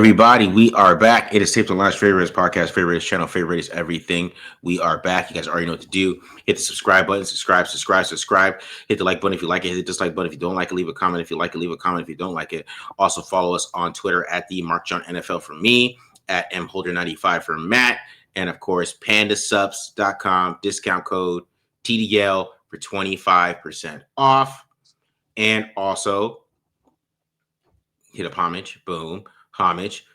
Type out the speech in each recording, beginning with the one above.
everybody? We are back. It is Tapedontlie.store's favorite podcast, favorite channel, favorite everything. We are back. You guys already know what to do. Hit the subscribe button. Subscribe. Hit the like button if you like it. Hit the dislike button if you don't like it. Leave a comment if you like it. Leave a comment if you don't like it. Also follow us on Twitter at the Mark John NFL for me, at mholder95 for Matt, and of course pandasups.com, discount code TDL for 25% off. And also hit up Homage. Boom. Homage.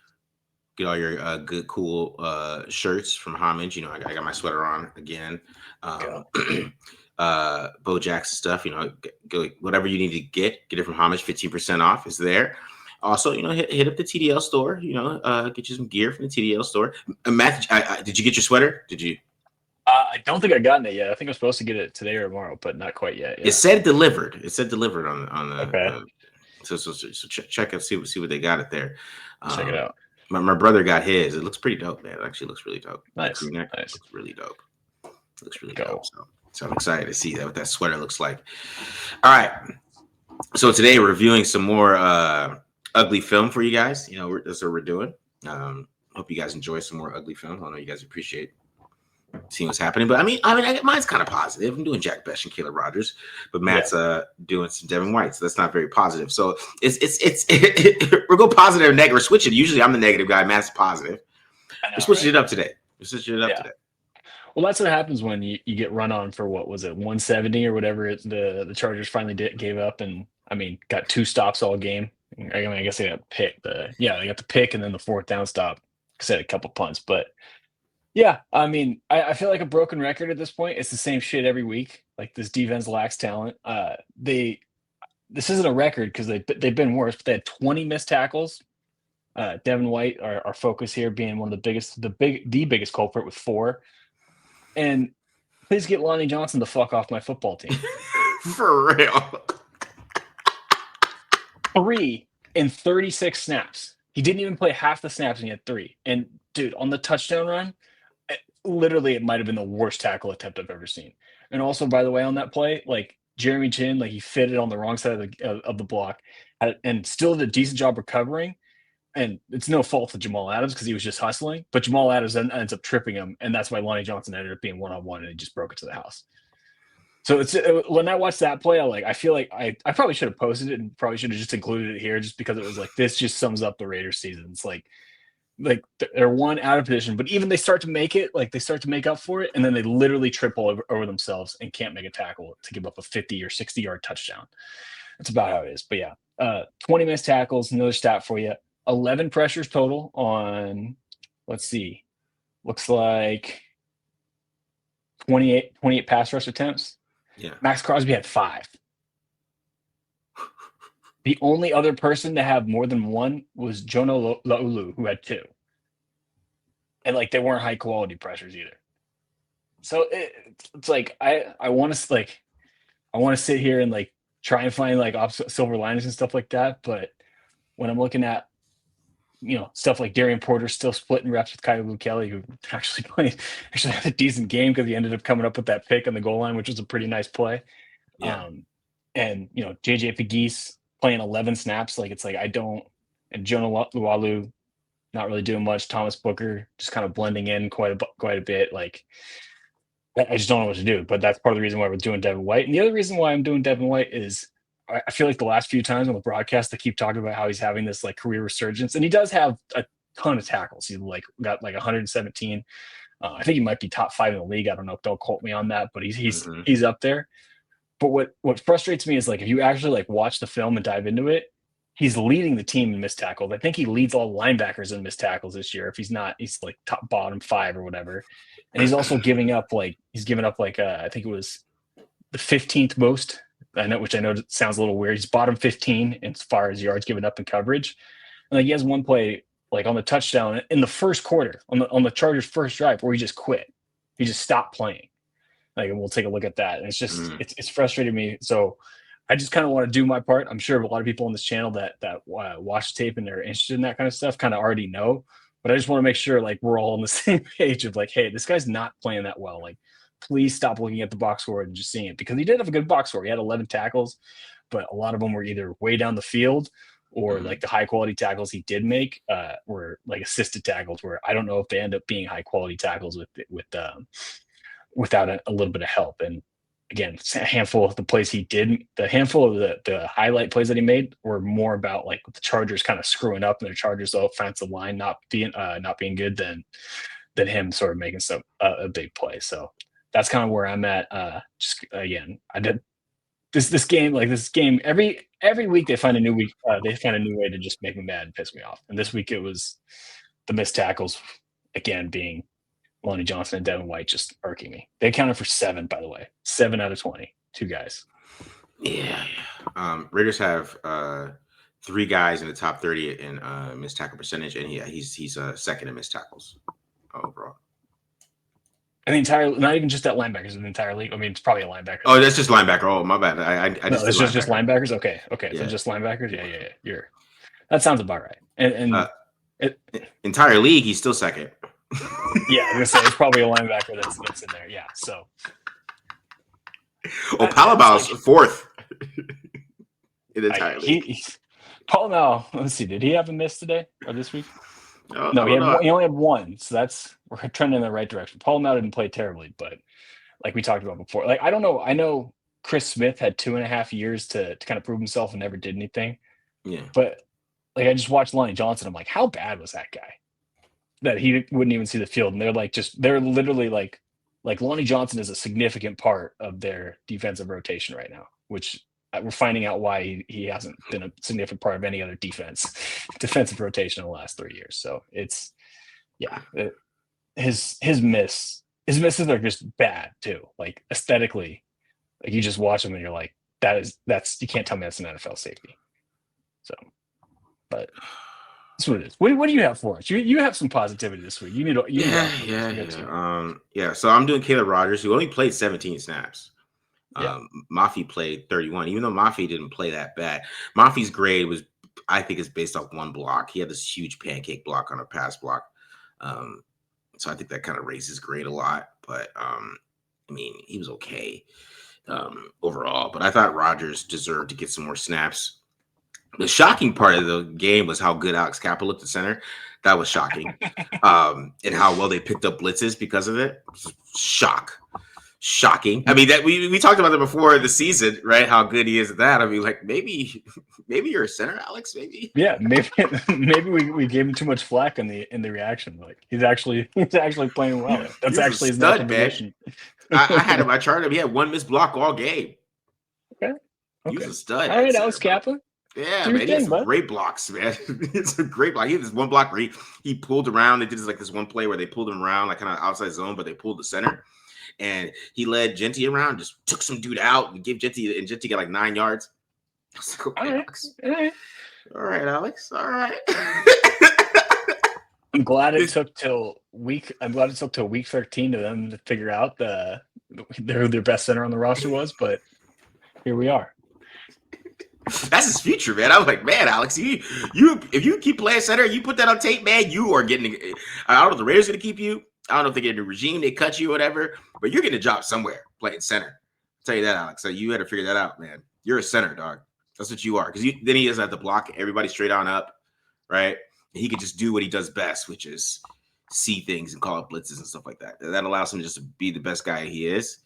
Get all your good, cool shirts from Homage. You know, I got my sweater on again. Bo Jackson stuff. You know, go whatever you need to get it from Homage. 15% off is there. Also, you know, hit up the TDL store. You know, get you some gear from the TDL store. Matt, did you get your sweater? Did you? I don't think I've gotten it yet. I think I'm supposed to get it today or tomorrow, but not quite yet. Yeah. It said delivered. It said delivered on the. Okay. So check out, see what they got it there. Check it out. My brother got his. It looks pretty dope, man. It actually looks really dope. Nice. Nice. Looks really dope. Looks really dope. So I'm excited to see what that sweater looks like. All right. So today we're reviewing some more ugly film for you guys. You know, that's what we're doing. Hope you guys enjoy some more ugly film. I know you guys appreciate seeing what's happening, but I mean, mine's kind of positive. I'm doing Jack Bech and Caleb Rogers, but Matt's doing some Devin White, so that's not very positive. So it's we're going positive or negative. We're switching. Usually, I'm the negative guy. Matt's positive. We're switching it up today. Well, that's what happens when you get run on for what was it, 170 or whatever the Chargers finally gave up, and I mean got 2 stops all game. I mean, I guess they got picked. They got the pick and then the 4th down stop. Said a couple punts, but. Yeah, I mean, I feel like a broken record at this point. It's the same shit every week. Like this defense lacks talent. This isn't a record because they've been worse, but they had 20 missed tackles. Devin White, our focus here, being one of the biggest culprit with 4. And please get Lonnie Johnson the fuck off my football team. For real. 3 in 36 snaps. He didn't even play half the snaps and he had 3. And dude, on the touchdown run. Literally, it might have been the worst tackle attempt I've ever seen. And also, by the way, on that play, like Jeremy Chin, like he fitted on the wrong side of the block, and still did a decent job recovering. And it's no fault of Jamal Adams because he was just hustling. But Jamal Adams then ends up tripping him, and that's why Lonnie Johnson ended up being one-on-one, and he just broke it to the house. So when I watched that play, I feel like I probably should have posted it and probably should have just included it here, just because it was like this just sums up the Raiders season. It's like they're one out of position, but even they start to make it, like they start to make up for it, and then they literally triple over themselves and can't make a tackle to give up a 50 or 60 yard touchdown. That's about how it is. But yeah, 20 missed tackles. Another stat for you: 11 pressures total on. Let's see, looks like 28 pass rush attempts. Yeah, Max Crosby had 5. The only other person to have more than 1 was Jonah Laulu, who had 2. And like they weren't high quality pressures either. So it's like I want to sit here and like try and find like silver linings and stuff like that. But when I'm looking at stuff like Darian Porter still splitting reps with Kyle Kelly, who actually had a decent game because he ended up coming up with that pick on the goal line, which was a pretty nice play. Yeah. And JJ Pegues playing 11 snaps, like it's like and Jonah Laulu not really doing much. Thomas Booker just kind of blending in quite a bit. Like I just don't know what to do. But that's part of the reason why we're doing Devin White. And the other reason why I'm doing Devin White is I feel like the last few times on the broadcast they keep talking about how he's having this like career resurgence, and he does have a ton of tackles. He's got 117. I think he might be top 5 in the league. I don't know. Don't quote me on that, but he's up there. But what frustrates me is like if you actually like watch the film and dive into it, he's leading the team in missed tackles. I think he leads all linebackers in missed tackles this year. If he's not, he's like bottom 5 or whatever. And he's also giving up I think it was the 15th most. Which I know sounds a little weird. He's bottom 15 as far as yards given up in coverage. And like he has one play like on the touchdown in the first quarter on the Chargers' first drive where he just quit. He just stopped playing. Like, and we'll take a look at that. And it's just it's frustrated me. So I just kind of want to do my part. I'm sure a lot of people on this channel that watch tape and they're interested in that kind of stuff kind of already know. But I just want to make sure like we're all on the same page of like, hey, this guy's not playing that well. Like, please stop looking at the box score and just seeing it, because he did have a good box score. He had 11 tackles, but a lot of them were either way down the field or like the high quality tackles he did make were like assisted tackles, where I don't know if they end up being high quality tackles without a little bit of help. And again, a handful of the plays he did, the handful of the highlight plays that he made were more about like the Chargers kind of screwing up and their Chargers offensive line not being good than him sort of making some a big play. So that's kind of where I'm at. Just again, I did this game every week they find a new way to just make me mad and piss me off. And this week it was the missed tackles again being Lonnie Johnson and Devin White just irking me. They accounted for 7, by the way. 7 out of 20. 2 guys. Yeah. Raiders have 3 guys in the top 30 in missed tackle percentage, and he's second in missed tackles overall. And the entire, not even just that linebackers in the entire league. I mean, it's probably a linebacker. Oh, that's just linebacker. Oh, my bad. No, it's just linebackers. Okay. Yeah. So just linebackers. Yeah. That sounds about right. And entire league, he's still second. Yeah, I was gonna say it's probably a linebacker that's in there. Yeah. So. Oh, Palabau's fourth in the entire league. Palamau, let's see. Did he have a miss today or this week? No, he only had 1. So we're trending in the right direction. Palamau didn't play terribly, but like we talked about before, like I don't know. I know Chris Smith had 2.5 years to kind of prove himself and never did anything. Yeah. But like I just watched Lonnie Johnson. I'm like, how bad was that guy? That he wouldn't even see the field. And they're literally like Lonnie Johnson is a significant part of their defensive rotation right now, which we're finding out why he hasn't been a significant part of any other defensive rotation in the last 3 years. So it's, his misses are just bad too. Like aesthetically, like you just watch them and you're like, that's you can't tell me that's an NFL safety. So, but that's what it is. What do you have for us? You have some positivity this week. So I'm doing Caleb Rogers, who only played 17 snaps. Mafi played 31, even though Mafi didn't play that bad. Mafi's grade was, I think, is based off 1 block. He had this huge pancake block on a pass block. So I think that kind of raised his grade a lot. But I mean, he was okay overall. But I thought Rogers deserved to get some more snaps. The shocking part of the game was how good Alex Kappa looked at center. That was shocking. And how well they picked up blitzes because of it. Shocking. I mean, that we talked about that before the season, right? How good he is at that. I mean, like maybe you're a center, Alex. Maybe. Yeah, maybe we gave him too much flack in the reaction. Like he's actually playing well. That's actually his natural position. I had him. I charted him. He had 1 missed block all game. Okay. He was a stud. All right, Alex Kappa. Yeah, man, he had some great blocks, man. It's a great block. He had this 1 block where he pulled around. They did this 1 play where they pulled him around, like kind of outside zone, but they pulled the center. And he led Genty around, just took some dude out and gave Genty, and Genty got like 9 yards. I was like, okay, Alex. All right, Alex. All right. I'm glad it took till week 13 to them to figure out who their best center on the roster was, but here we are. That's his future, man. I was like, man, Alex, you if you keep playing center, you put that on tape, man, you are getting. I don't know if the Raiders are going to keep you. I don't know if they get a new regime, they cut you, or whatever. But you're getting a job somewhere playing center. I'll tell you that, Alex. So you had to figure that out, man. You're a center, dog. That's what you are. Because then he doesn't have to block everybody straight on up, right? And he can just do what he does best, which is see things and call up blitzes and stuff like that. That allows him just to be the best guy he is.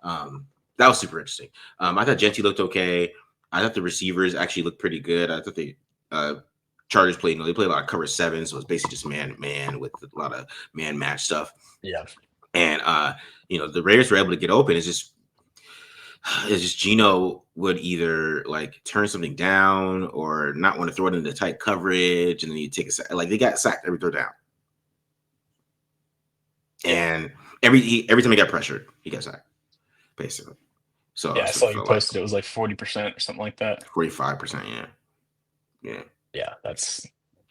That was super interesting. I thought Genty looked okay. I thought the receivers actually looked pretty good. I thought they Chargers played, they play a lot of cover 7, so it's basically just man with a lot of man match stuff. Yeah. And the Raiders were able to get open. It's just Geno would either like turn something down or not want to throw it into tight coverage, and then you take a sack. Like they got sacked every third down. And every time he got pressured, he got sacked, basically. So yeah, I saw you posted it was like 40% or something like that. 45%, yeah. Yeah, that's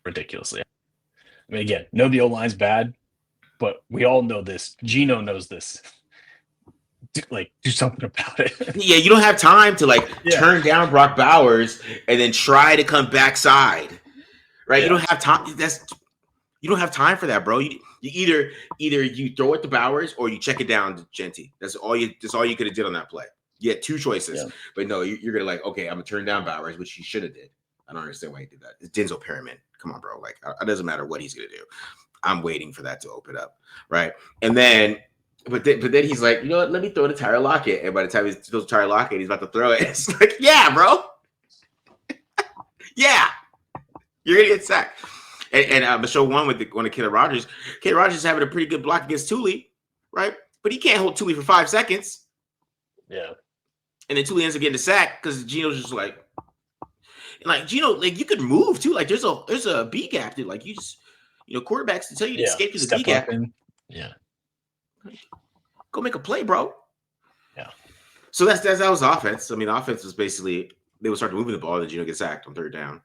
ridiculously. I mean, again, no, the O-line's bad, but we all know this. Geno knows this. Do something about it. Yeah, you don't have time to turn down Brock Bowers and then try to come backside, right? Yeah. You don't have time. You don't have time for that, bro. You either you throw it to Bowers or you check it down to Genty. That's all you could have did on that play. You had 2 choices, but no, you're gonna okay, I'm gonna turn down Bowers, which you should have did. I don't understand why he did that. It's Denzel Perryman. Come on, bro. Like, it doesn't matter what he's gonna do. I'm waiting for that to open up, right? And then, but then he's like, you know what? Let me throw the Tyler Lockett. And by the time he throws Tyler Lockett, he's about to throw it. It's like, yeah, bro. Yeah, you're gonna get sacked. And I'm gonna show one with Caleb Rogers. Caleb Rogers is having a pretty good block against Thule, right? But he can't hold Thule for 5 seconds. Yeah. And then Thule ends up getting the sack because Geno's just like Geno, like you could move too. Like there's a B gap, dude. Like you just, quarterbacks to tell you to escape through the B gap. Yeah. Go make a play, bro. Yeah. So that was offense. I mean, the offense was basically they would start moving the ball, and Geno gets sacked on 3rd down.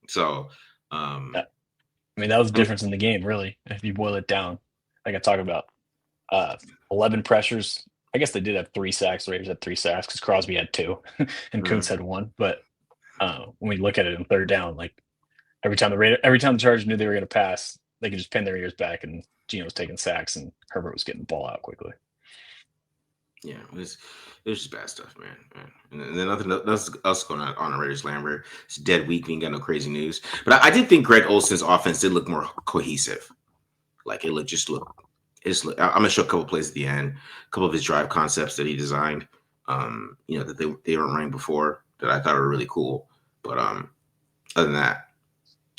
So, I mean, that was the difference in the game, really. If you boil it down, like I talk about, 11 pressures. I guess they did have 3 sacks. The Raiders had 3 sacks because Crosby had 2 and Kuntz had 1. But when we look at it in 3rd down, like every time the Chargers knew they were going to pass, they could just pin their ears back, and Geno was taking sacks, and Herbert was getting the ball out quickly. Yeah, it was just bad stuff, man. And then nothing else going on the Raiders land where it's dead week. We ain't got no crazy news. But I did think Greg Olson's offense did look more cohesive. Like I'm gonna show a couple plays at the end, a couple of his drive concepts that he designed. That they weren't running before that I thought were really cool. But other than that,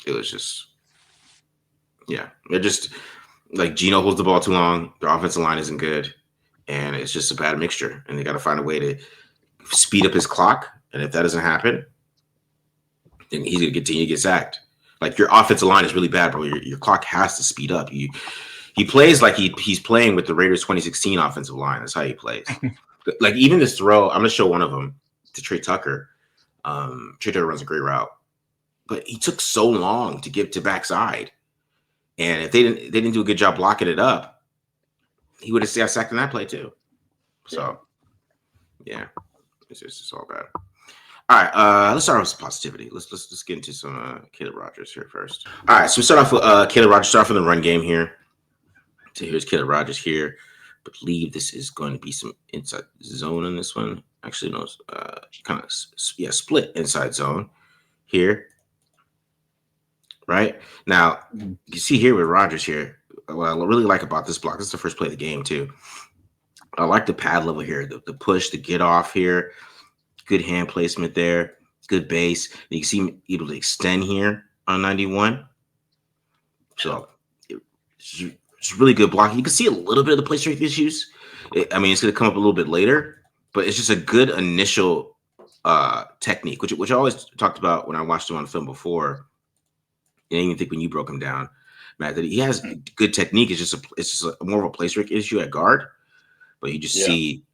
it was just it just like Geno holds the ball too long. Their offensive line isn't good. And it's just a bad mixture. And they got to find a way to speed up his clock. And if that doesn't happen, then he's going to continue to get sacked. Like your offensive line is really bad, bro. Your clock has to speed up. He plays like he's playing with the Raiders 2016 offensive line. That's how he plays. Like even this throw, I'm going to show one of them to Trey Tucker. Trey Tucker runs a great route. But he took so long to get to backside. And if they didn't do a good job blocking it up, he would have got sacked in that play too. So, yeah, it's just all bad. All right, let's start with some positivity. Let's get into some Caleb Rogers here first. All right, so we start off with Caleb Rogers. Start off with the run game here. So here's Caleb Rogers here. I believe this is going to be some inside zone in this one. Actually, no, kind of split inside zone here. Right now, you see here with Rogers here. What I really like about this block, this is the first play of the game too. I like the pad level here, the push, the get off here, good hand placement there, good base. You can see him able to extend here on 91. So it's really good blocking. You can see a little bit of the play strength issues. It's going to come up a little bit later, but it's just a good initial technique, which I always talked about when I watched him on film before. And I even think when you broke him down, Matt, that he has good technique. It's just more of a place break issue at guard, but you just see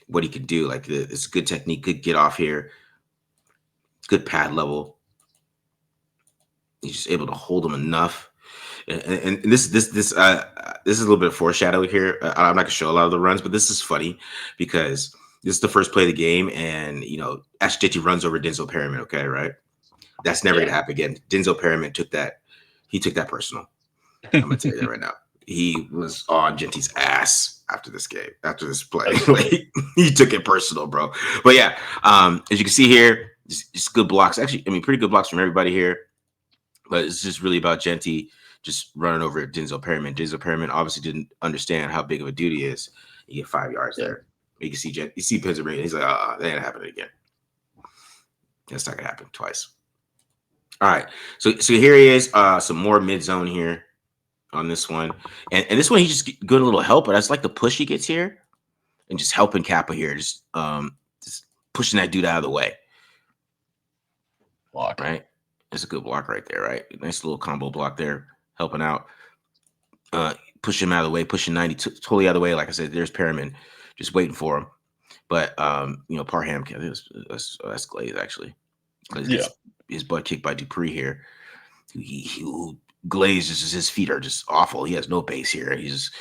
what he could do. Like it's good technique, good get off here, good pad level. He's just able to hold him enough. And this is a little bit of foreshadowing here. I'm not gonna show a lot of the runs, but this is funny because this is the first play of the game, and Ashton runs over Denzel Perryman. Okay, right? That's never gonna happen again. Denzel Perryman took that personal. I'm gonna tell you that right now. He was on Genty's ass after this game, after this play. He took it personal, bro. But yeah, as you can see here, just good blocks. Actually, I mean, pretty good blocks from everybody here. But it's just really about Genty just running over Denzel Perryman. Denzel Perryman obviously didn't understand how big of a dude he is. You get 5 yards there. You can see you see Pittsburgh. He's like, that ain't happening again. That's not gonna happen twice. All right, so here he is. Some more mid zone here on this one, and this one he's just getting a little help, but I just like the push he gets here, and just helping Kappa here, just pushing that dude out of the way. Block, right? It's a good block right there, right? Nice little combo block there, helping out. Push him out of the way, pushing 90 totally out of the way. Like I said, there's Perriman just waiting for him, but Parham, that's Glaze actually. Glaze gets his butt kicked by Dupree here. Who Glaze just his feet are just awful. He has no base here. He's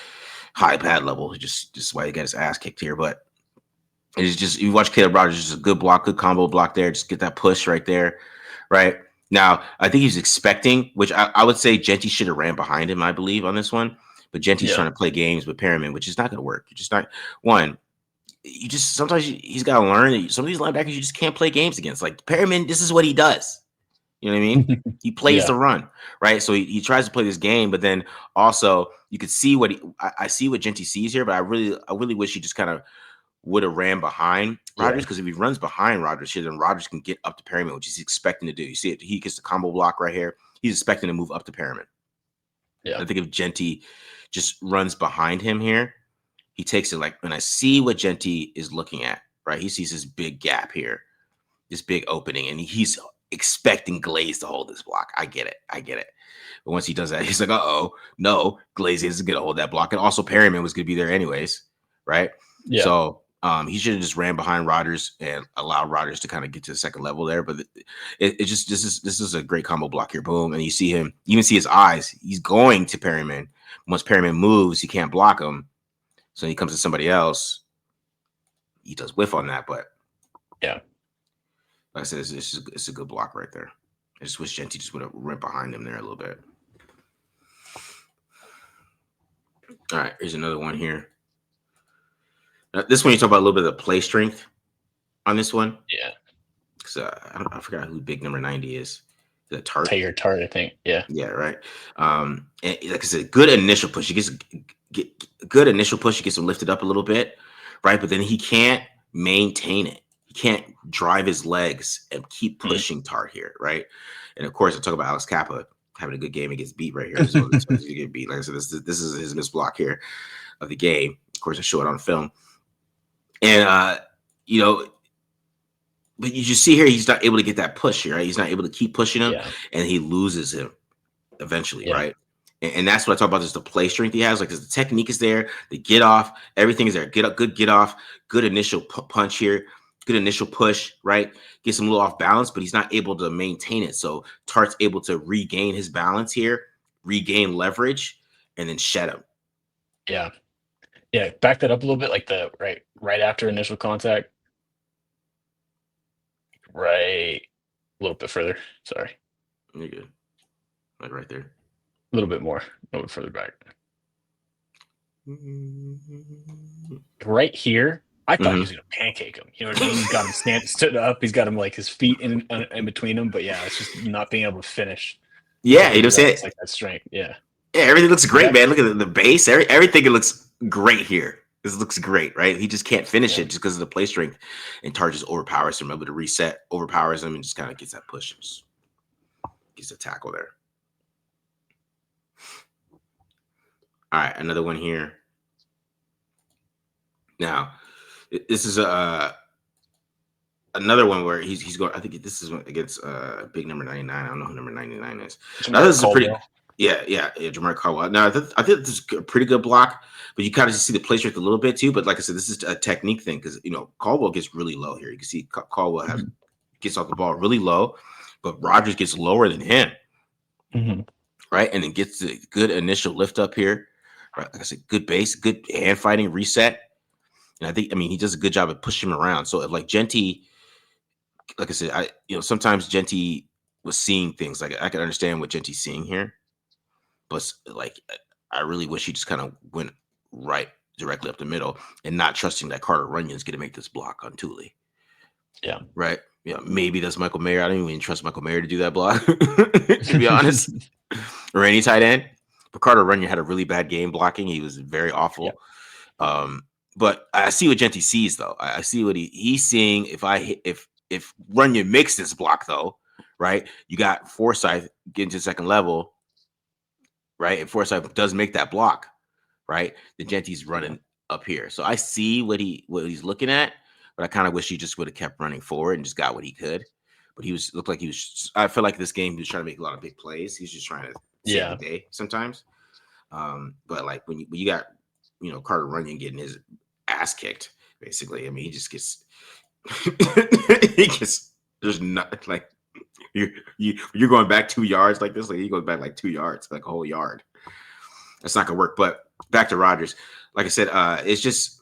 high pad level. Just why he got his ass kicked here. But it's just you watch Caleb Rogers, just a good block, good combo block there. Just get that push right there, right? Now I think he's expecting, which I would say Genty should have ran behind him, I believe, on this one. But Genty's trying to play games with Perriman, which is not going to work. You're just not one. you just sometimes he's got to learn that some of these linebackers you just can't play games against. Like Perryman, this is what he does. You know what I mean? He plays Yeah. the run, right? So he tries to play this game, but then also you could see what I see what Genty sees here, but I really wish he just kind of would have ran behind Yeah. Rodgers, because if he runs behind Rodgers here, then Rodgers can get up to Perryman, which he's expecting to do. You see it, he gets the combo block right here. He's expecting to move up to Perryman. Yeah. I think if Genty just runs behind him here, he takes it like, and I see what Genty is looking at, right? He sees this big gap here, this big opening, and he's expecting Glaze to hold this block. I get it. But once he does that, he's like, uh-oh, no, Glaze isn't going to hold that block. And also Perryman was going to be there anyways, right? Yeah. So he should have just ran behind Rodgers and allowed Rodgers to kind of get to the second level there. But it just this is a great combo block here. Boom. And you see him, you even see his eyes. He's going to Perryman. Once Perryman moves, he can't block him. So he comes to somebody else. He does whiff on that, but Yeah. like I said, it's a good block right there. I just wish Genty just would have went behind him there a little bit. All right, here's another one here. Now, this one you talk about a little bit of the play strength on this one. Yeah. Because I forgot who big number 90 is. The Tart. Taylor Tart, I think. Yeah. Yeah, right. And like I said, good initial push. He gets good initial push. He gets him lifted up a little bit, right? But then he can't maintain it. He can't drive his legs and keep pushing Tart here, right? And of course, I talk about Alex Kappa having a good game. He gets beat right here. This is he get beat. Like I said, this is his missed block here of the game. Of course, I show it on film. And you know, but you just see here he's not able to get that push here, right? He's not able to keep pushing him, and he loses him eventually, right? And that's what I talk about. Is the play strength he has, like the technique is there, the get off, everything is there. Good get off, good initial punch here, good initial push, right? Gets him a little off balance, but he's not able to maintain it. So Tart's able to regain his balance here, regain leverage, and then shed him. Yeah. Yeah. Back that up a little bit, like the right after initial contact. Right. A little bit further. Sorry. You're good. Like right there. A little bit more. A little bit further back. Right here, I thought he was going to pancake him. You know what I mean? He's got him stood up. He's got him like his feet in between him. But yeah, it's just not being able to finish. Yeah, you know, it's like that strength. Yeah. Yeah, everything looks great, man. Look at the base. Everything it looks great here. This looks great, right? He just can't finish it just because of the play strength. And Tar just overpowers him, able to reset, overpowers him, and just kind of gets that push. Just gets a tackle there. All right, another one here. Now, this is another one where he's going. I think this is against big number 99. I don't know who number 99 is. Now, this is a pretty. Yeah, Jamar Caldwell. Now, I think this is a pretty good block, but you kind of just see the play strength a little bit too. But like I said, this is a technique thing because, you know, Caldwell gets really low here. You can see Caldwell gets off the ball really low, but Rodgers gets lower than him, right? And then gets the good initial lift up here. Right? Like I said, good base, good hand fighting, reset. And I mean, he does a good job of pushing him around. So if like Genty, like I said, sometimes Genty was seeing things. Like I can understand what Genty's seeing here. But like, I really wish he just kind of went right directly up the middle and not trusting that Carter Runyon's going to make this block on Thule. Yeah. Right. Yeah. Maybe that's Michael Mayer. I don't even trust Michael Mayer to do that block, to be honest, or any tight end. But Carter Runyon had a really bad game blocking. He was very awful. Yeah. But I see what Genty sees, though. I see what he's seeing. If Runyon makes this block, though, right, you got Forsyth getting to the second level. Right, and Forsyth does make that block, right? The Genty's running up here, so I see what he's looking at, but I kind of wish he just would have kept running forward and just got what he could. But looked like he was. I feel like this game he was trying to make a lot of big plays. He's just trying to save the day sometimes. But like when you got Carter Runyon getting his ass kicked, basically. I mean, he just gets there's not like. You're going back 2 yards like this. Like he goes back like 2 yards, like a whole yard. That's not gonna work. But back to Rodgers. Like I said, it's just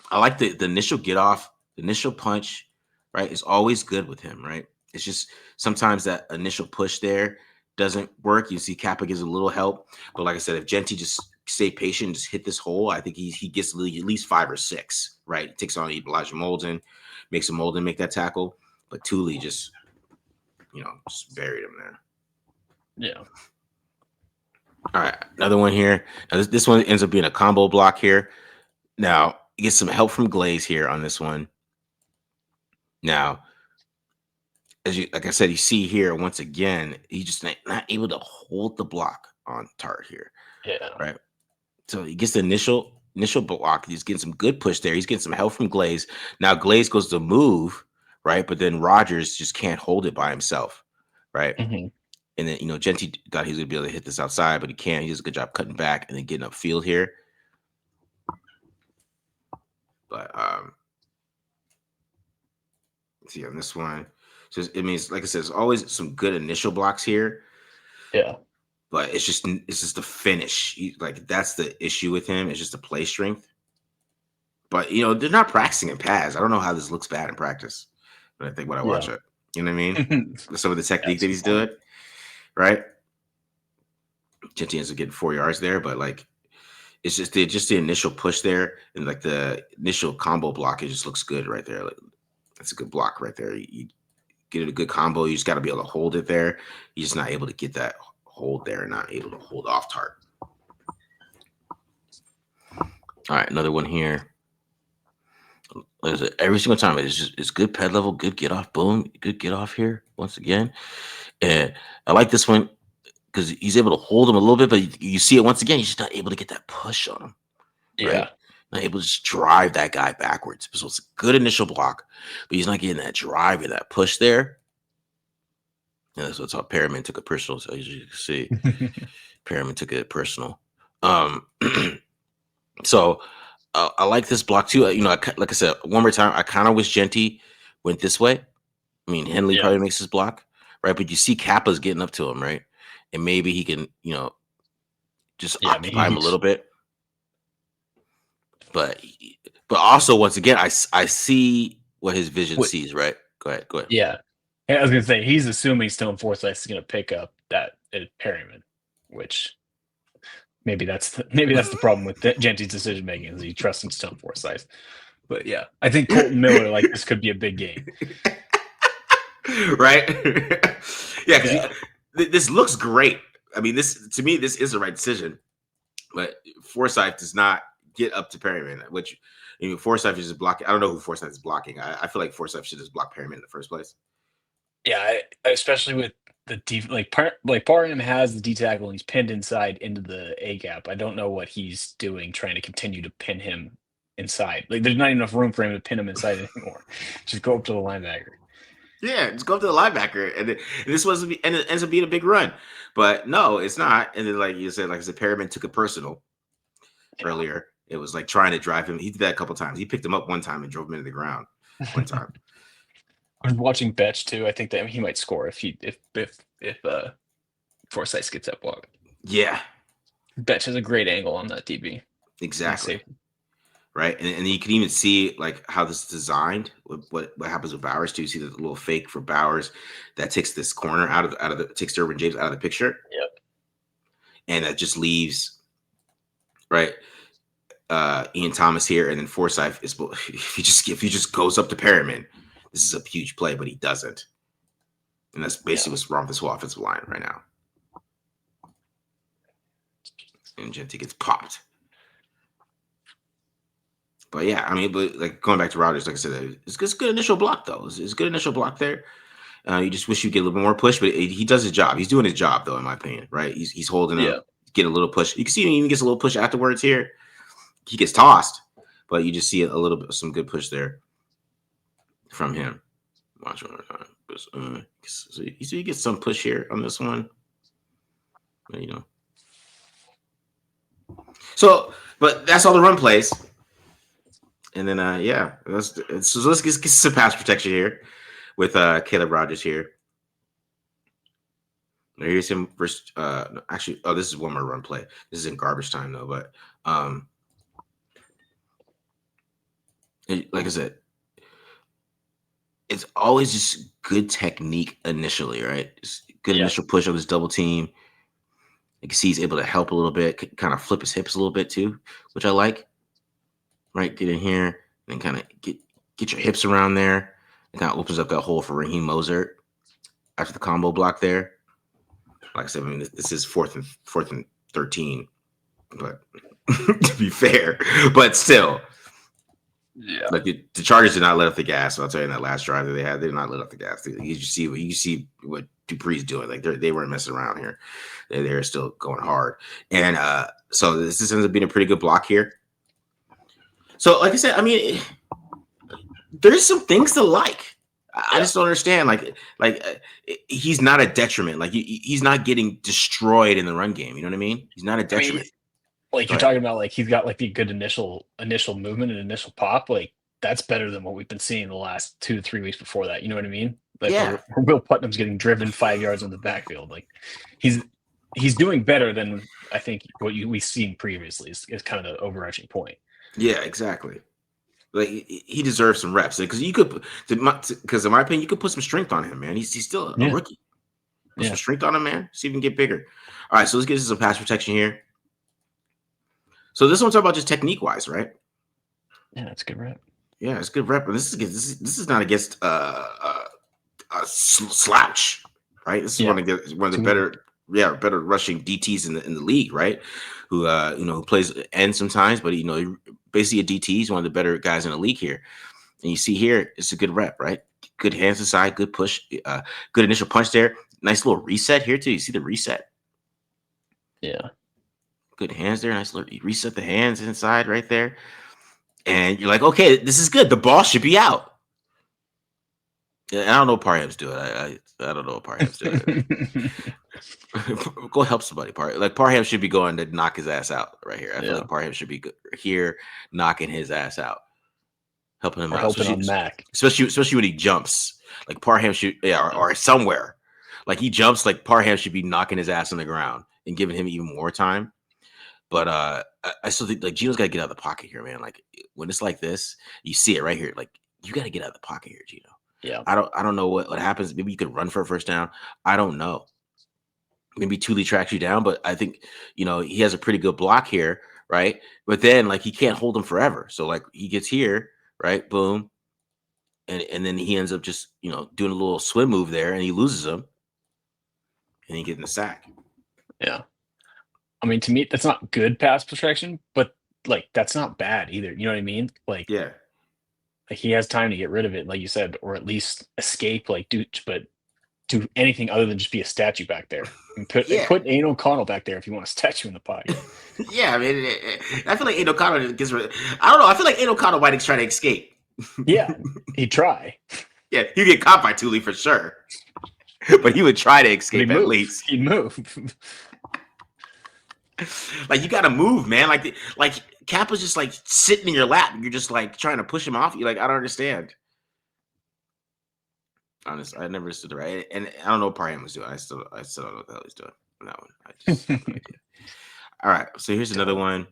I like the initial get off, the initial punch. Right, it's always good with him. Right, it's just sometimes that initial push there doesn't work. You see Kappa gives a little help, but like I said, if Genty just stay patient, just hit this hole, I think he gets at least 5 or 6. Right, he takes on Elijah Molden, makes a Molden make that tackle, but Thule just just buried him there. Yeah. All right, another one here. Now this one ends up being a combo block here. Now you get some help from Glaze here on this one. Now, as you like I said, you see here once again, he's just not able to hold the block on Tart here, Yeah. right? So he gets the initial block. He's getting some good push there. He's getting some help from Glaze. Now Glaze goes to move, right? But then Rogers just can't hold it by himself, right? Hmm. And then Genty thought he was gonna be able to hit this outside, but he can't. He does a good job cutting back and then getting upfield here. But let's see on this one. So it means, like I said, there's always some good initial blocks here, Yeah. but it's just the finish. Like that's the issue with him. It's just the play strength. But they're not practicing in pads. I don't know how this looks bad in practice, but I think when I watch Yeah. it, you know what I mean? Some of the technique That's that a good he's point. doing, right? Genty ends up getting 4 yards there, but like it's just the initial push there and like the initial combo block. It just looks good right there. Like, that's a good block right there. You get it a good combo. You just got to be able to hold it there. You're just not able to get that hold there, not able to hold off Tart. All right, another one here. Every single time it's good ped level, good get off, boom, good get off here once again. And I like this one because he's able to hold him a little bit, but you see it once again. He's just not able to get that push on him, right? Yeah. Not able to just drive that guy backwards. So it's a good initial block, but he's not getting that drive and that push there. And that's what's how Perriman took it personal. So as you can see, Perriman took it personal. Um, so I like this block too. Like I said, one more time, I kind of wish Genty went this way. I mean, Henley Yeah. probably makes his block, right? But you see Kappa's getting up to him, right? And maybe he can, just Yeah. I mean, occupy him a little bit. But also, once again, I see what his vision Wait, sees, right? Go ahead. yeah. And I was gonna say he's assuming Stone Forsyth is gonna pick up that Perryman, which maybe that's the problem with Genty's decision making is he trusts in Stone Forsyth. But yeah, I think Colton Miller this could be a big game. Right? Yeah, because Yeah. this looks great. I mean, to me, this is the right decision. But Forsyth does not get up to Perryman, which Forsyth is just blocking. I don't know who Forsyth is blocking. I feel like Forsyth should just block Perryman in the first place. Yeah, especially with the deep Parham has the D tackle and he's pinned inside into the A gap. I don't know what he's doing trying to continue to pin him inside. Like there's not enough room for him to pin him inside anymore. Just go up to the linebacker. Yeah, just go up to the linebacker, and this was and it ends up being a big run, but no, it's not. And then, like you said, like I said, Perryman took it personal earlier. It was like trying to drive him. He did that a couple times. He picked him up one time and drove him into the ground one time. I was watching Bech too. I think that he might score if Forsyth gets that block. Yeah, Bech has a great angle on that DB. exactly. Right, and you can even see like how this is designed. What happens with Bowers too? You see the little fake for Bowers that takes this corner out of the takes Derwin James out of the picture. Yep. And that just leaves right Ian Thomas here, and then Forsyth is if he just goes up to Perriman, this is a huge play, but he doesn't, and that's basically what's wrong with this whole offensive line right now. And Genty gets popped. But yeah, I mean, but like going back to Rodgers, like I said, it's good initial block though. It's good initial block there. You just wish you get a little bit more push, but he does his job. He's doing his job though, in my opinion. Right? He's holding him, get a little push. You can see he even gets a little push afterwards here. He gets tossed, but you just see a little bit some good push there from him. Watch one more time. So you get some push here on this one. So, but that's all the run plays. And then, so let's get some pass protection here with Caleb Rogers here. Here's him versus. Actually, this is one more run play. This is in garbage time though, but like I said, it's always just good technique initially, right? Just good initial push on this double team, You can see he's able to help a little bit, kind of flip his hips a little bit too, which I like. Right, get in here and kind of get your hips around there. It kind of opens up that hole for Raheem Mozart after the combo block there. Like I said, I mean, this is fourth and 13, but to be fair, but still, Yeah. like the Chargers did not let up the gas. So I'll tell you, in that last drive that they had, they did not let up the gas. You see what Dupree's doing. Like they weren't messing around here. They're still going hard. And so this ends up being a pretty good block here. So like I said, I mean, there's some things to like. I just don't understand. He's not a detriment. Like he's not getting destroyed in the run game. You know what I mean? He's not a I mean, detriment. like Go you're ahead. talking about, like he's got like the good initial movement and initial pop. Like that's better than what we've been seeing the last 2 to 3 weeks before that. You know what I mean? Like Yeah, where Will Putnam's getting driven 5 yards in the backfield. Like he's doing better than I think what we've seen previously is kind of the overarching point. yeah, exactly. Like he deserves some reps because you could, because in my opinion, you could put some strength on him, man. He's still a Yeah. rookie. Put some Yeah. strength on him, man. See if he can get bigger. All right, so let's get into some pass protection here. So this one's about just technique wise, right? Yeah, that's a good rep. Yeah, it's good rep. And this is not against a slouch, right? This is Yeah. one of the better rushing DTs in the league, right? Who who plays end sometimes, but basically a DT. He's one of the better guys in the league here. And you see here, it's a good rep, right? Good hands inside, good push, good initial punch there. Nice little reset here too. You see the reset? Yeah. Good hands there. Nice little reset the hands inside right there. And you're like, okay, this is good. The ball should be out. Yeah, I don't know what Parham's doing. I don't know what Parham's doing. Go help somebody. Parham should be going to knock his ass out right here. I feel like Parham should be here knocking his ass out, helping him Or out, helping on Mac. especially when he jumps. Like Parham should, or somewhere. Like he jumps, like Parham should be knocking his ass on the ground and giving him even more time. But I still think like Gino's got to get out of the pocket here, man. Like when it's like this, you see it right here. Like you got to get out of the pocket here, Gino. Yeah. I don't know what happens. Maybe you could run for a first down. I don't know. Maybe Thule tracks you down, but I think he has a pretty good block here, right? But then like he can't hold him forever. So like he gets here, right? Boom. And then he ends up just, doing a little swim move there and he loses him and he gets a sack. Yeah. I mean, to me, that's not good pass protection, but like that's not bad either. You know what I mean? Like Yeah. he has time to get rid of it, like you said, or at least escape, but do anything other than just be a statue back there. And put Yeah. Aiden O'Connell back there if you want a statue in the pocket. Yeah, I mean, I feel like Aiden O'Connell gets rid of, I don't know. I feel like Aiden O'Connell might try to escape. Yeah, he'd try. Yeah, he'd get caught by Thule for sure. But he would try to escape at least. He'd move. Like you got to move, man. Like Kappa's just like sitting in your lap. You're just like trying to push him off. You like I don't understand. Honestly, I never understood the right, and I don't know what Parham was doing. I still don't know what the hell he's doing on that one. I just have no idea. All right, so here's another one.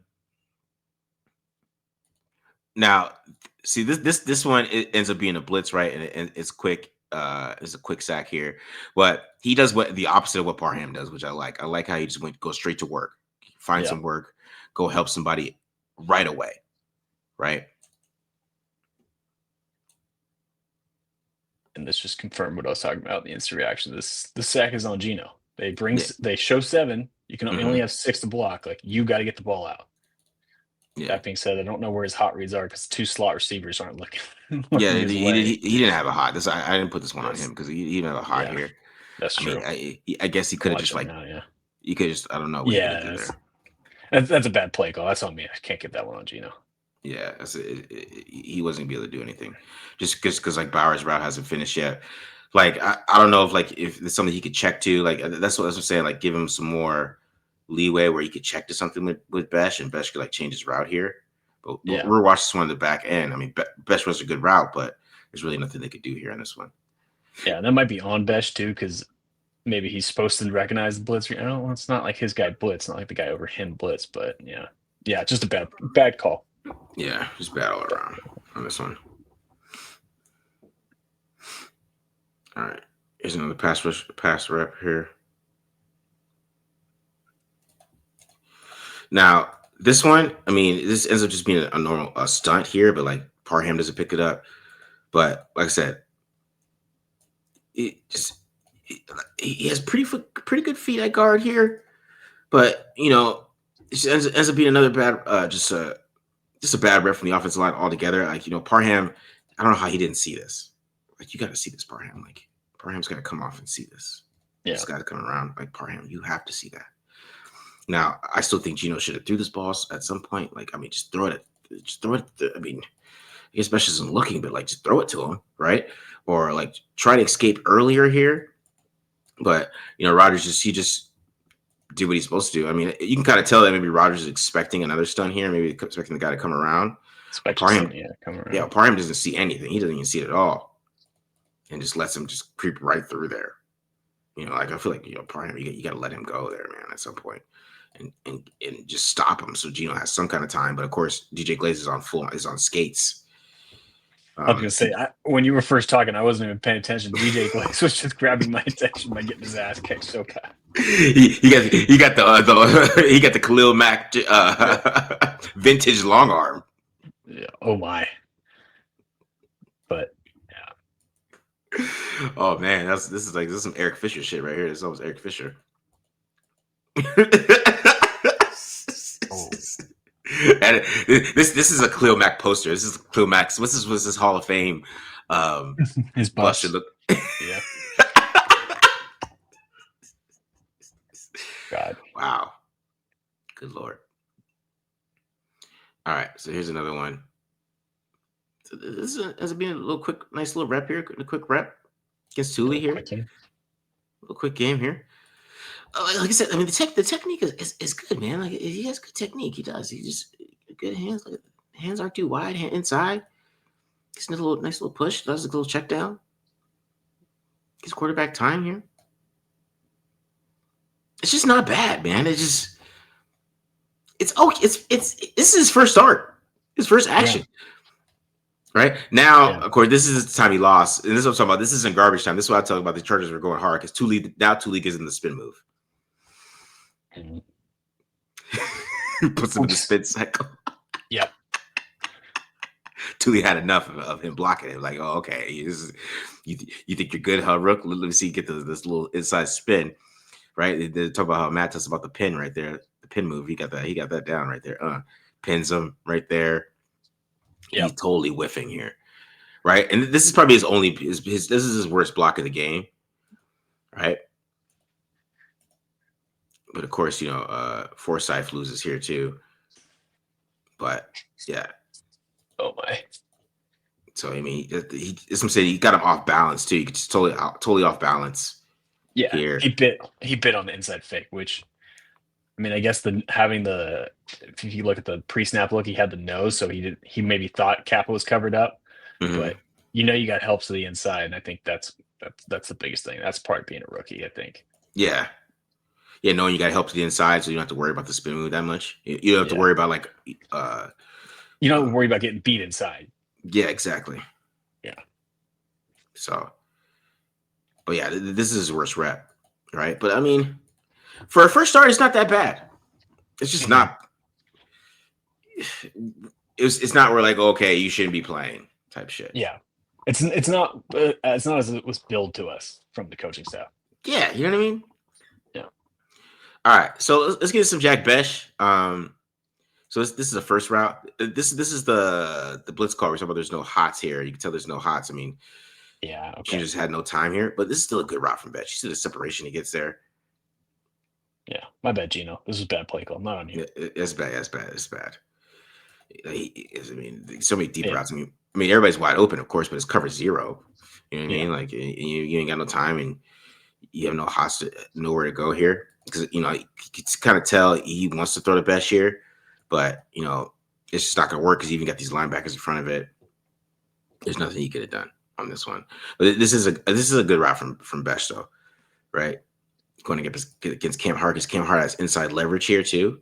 Now, see this one it ends up being a blitz, right? And it's quick. It's a quick sack here, but he does what the opposite of what Parham does, which I like. I like how he just go straight to work, find some work, go help somebody right away, right? And this just confirmed what I was talking about in the instant reaction. The sack is on Gino. They show 7. You can only have 6 to block. Like you got to get the ball out. Yeah. That being said, I don't know where his hot reads are because 2 slot receivers aren't looking. Yeah, he didn't have a hot. I didn't put this one on him because he didn't have a hot here. That's true. I mean, I guess he could have just you could just I don't know what he could do there. That's a bad play call. That's on me. I can't get that one on Gino. Yeah, he wasn't gonna be able to do anything, just because like Bauer's route hasn't finished yet. Like I don't know if it's something he could check to. Like that's what I'm saying. Like give him some more leeway where he could check to something with Bech, and Bech could like change his route here. But we're watching this one on the back end. I mean, Bech was a good route, but there's really nothing they could do here on this one. Yeah, that might be on Bech too, because maybe he's supposed to recognize the blitz. It's not like his guy blitz, not like the guy over him blitz, but yeah, just a bad call. Yeah, just bad all around on this one. All right, here's another pass rep here. Now, this one, I mean, this ends up just being a normal stunt here, but like Parham doesn't pick it up. But like I said, it just he has pretty good feet at guard here. But it just ends up being another bad, just a bad rep from the offensive line altogether. Like Parham, I don't know how he didn't see this. Like you got to see this, Parham. Like Parham's got to come off and see this. Yeah. This guy's coming around. Like Parham, you have to see that. Now, I still think Geno should have threw this ball at some point. Like, I mean, just throw it. Just throw it. I mean, I guess Bech isn't looking, but like, just throw it to him, right? Or like, try to escape earlier here. But Rodgers just did what he's supposed to do. I mean, you can kind of tell that maybe Rodgers is expecting another stun here, maybe expecting the guy to come around. Parham, come around. yeah, Parham doesn't see anything. He doesn't even see it at all, and just lets him just creep right through there. Like I feel like Parham, you got to let him go there, man, at some point. And just stop him so Geno has some kind of time. But of course, DJ Glaze is on skates. I was gonna say when you were first talking, I wasn't even paying attention. DJ Glaze was just grabbing my attention by getting his ass kicked so bad. He got the he got the Khalil Mack vintage long arm. Yeah. Oh my. But yeah. Oh man, this is some Eric Fisher shit right here. This is almost Eric Fisher. Oh. And this is a Khalil Mack poster. This is Khalil Mack's. What's this Hall of Fame? His bust should look. Yeah. God. Wow. Good Lord. All right, so here's another one. So this has been a little nice little rep here. A quick rep against Thule here. A little quick game here. Like I said, I mean the technique is good, man. Like he has good technique. He does. He just good hands. Like, hands aren't too wide. Inside. Gets a nice little push. Does a little check down. Gets quarterback time here. It's just not bad, man. It's okay. This is his first start. His first action. Yeah. Right now, of course, this is the time he lost, and this is what I'm talking about. This isn't garbage time. This is what I talk about. The Chargers were going hard because Thule gives him the spin move. Puts him in the spin cycle. Yep. Thule had enough of him blocking him. Like, oh, okay, you think you're good, huh, Rook? Let me see you get this little inside spin, right? They talk about how Matt talks about the pin right there, the pin move. He got that down right there. Pins him right there. Yep. He's totally whiffing here, right? And this is probably this is his worst block of the game, right? But of course, Forsyth loses here too. But yeah. Oh my. So I mean, as I'm saying, he got him off balance too. You could just totally off balance. Yeah. Here. He bit on the inside fake, which I mean, I guess if you look at the pre-snap look, he had the nose, so he maybe thought Kappa was covered up, but you got help to the inside, and I think that's the biggest thing. That's part of being a rookie, I think. Yeah. Yeah, knowing you got help to the inside, so you don't have to worry about the spin move that much. You don't have to worry about you don't have to worry about getting beat inside. Yeah, exactly. Yeah. So, but yeah, this is his worst rep, right? But I mean, for a first start, it's not that bad. It's just not. It's not where like, okay, you shouldn't be playing type shit. Yeah, it's not as it was billed to us from the coaching staff. Yeah, you know what I mean. Yeah. All right, so let's get some Jack Bech. So this is the first route. This is the blitz call. We're talking about there's no hots here. You can tell there's no hots. I mean, yeah, she just had no time here, but this is still a good route from Bech. You see the separation he gets there. Yeah, my bad, Geno. This is bad play call. Not on you. It's bad. It's bad. I mean, so many deep routes. I mean, everybody's wide open, of course, but it's cover zero. You know what I mean? Like, you ain't got no time, and you have no hots, nowhere to go here because you can kind of tell he wants to throw the best here, but it's just not going to work because you even got these linebackers in front of it. There's nothing he could have done on this one. But this is a good route from Bech, though, right? Going against Cam Hart because Cam Hart has inside leverage here too.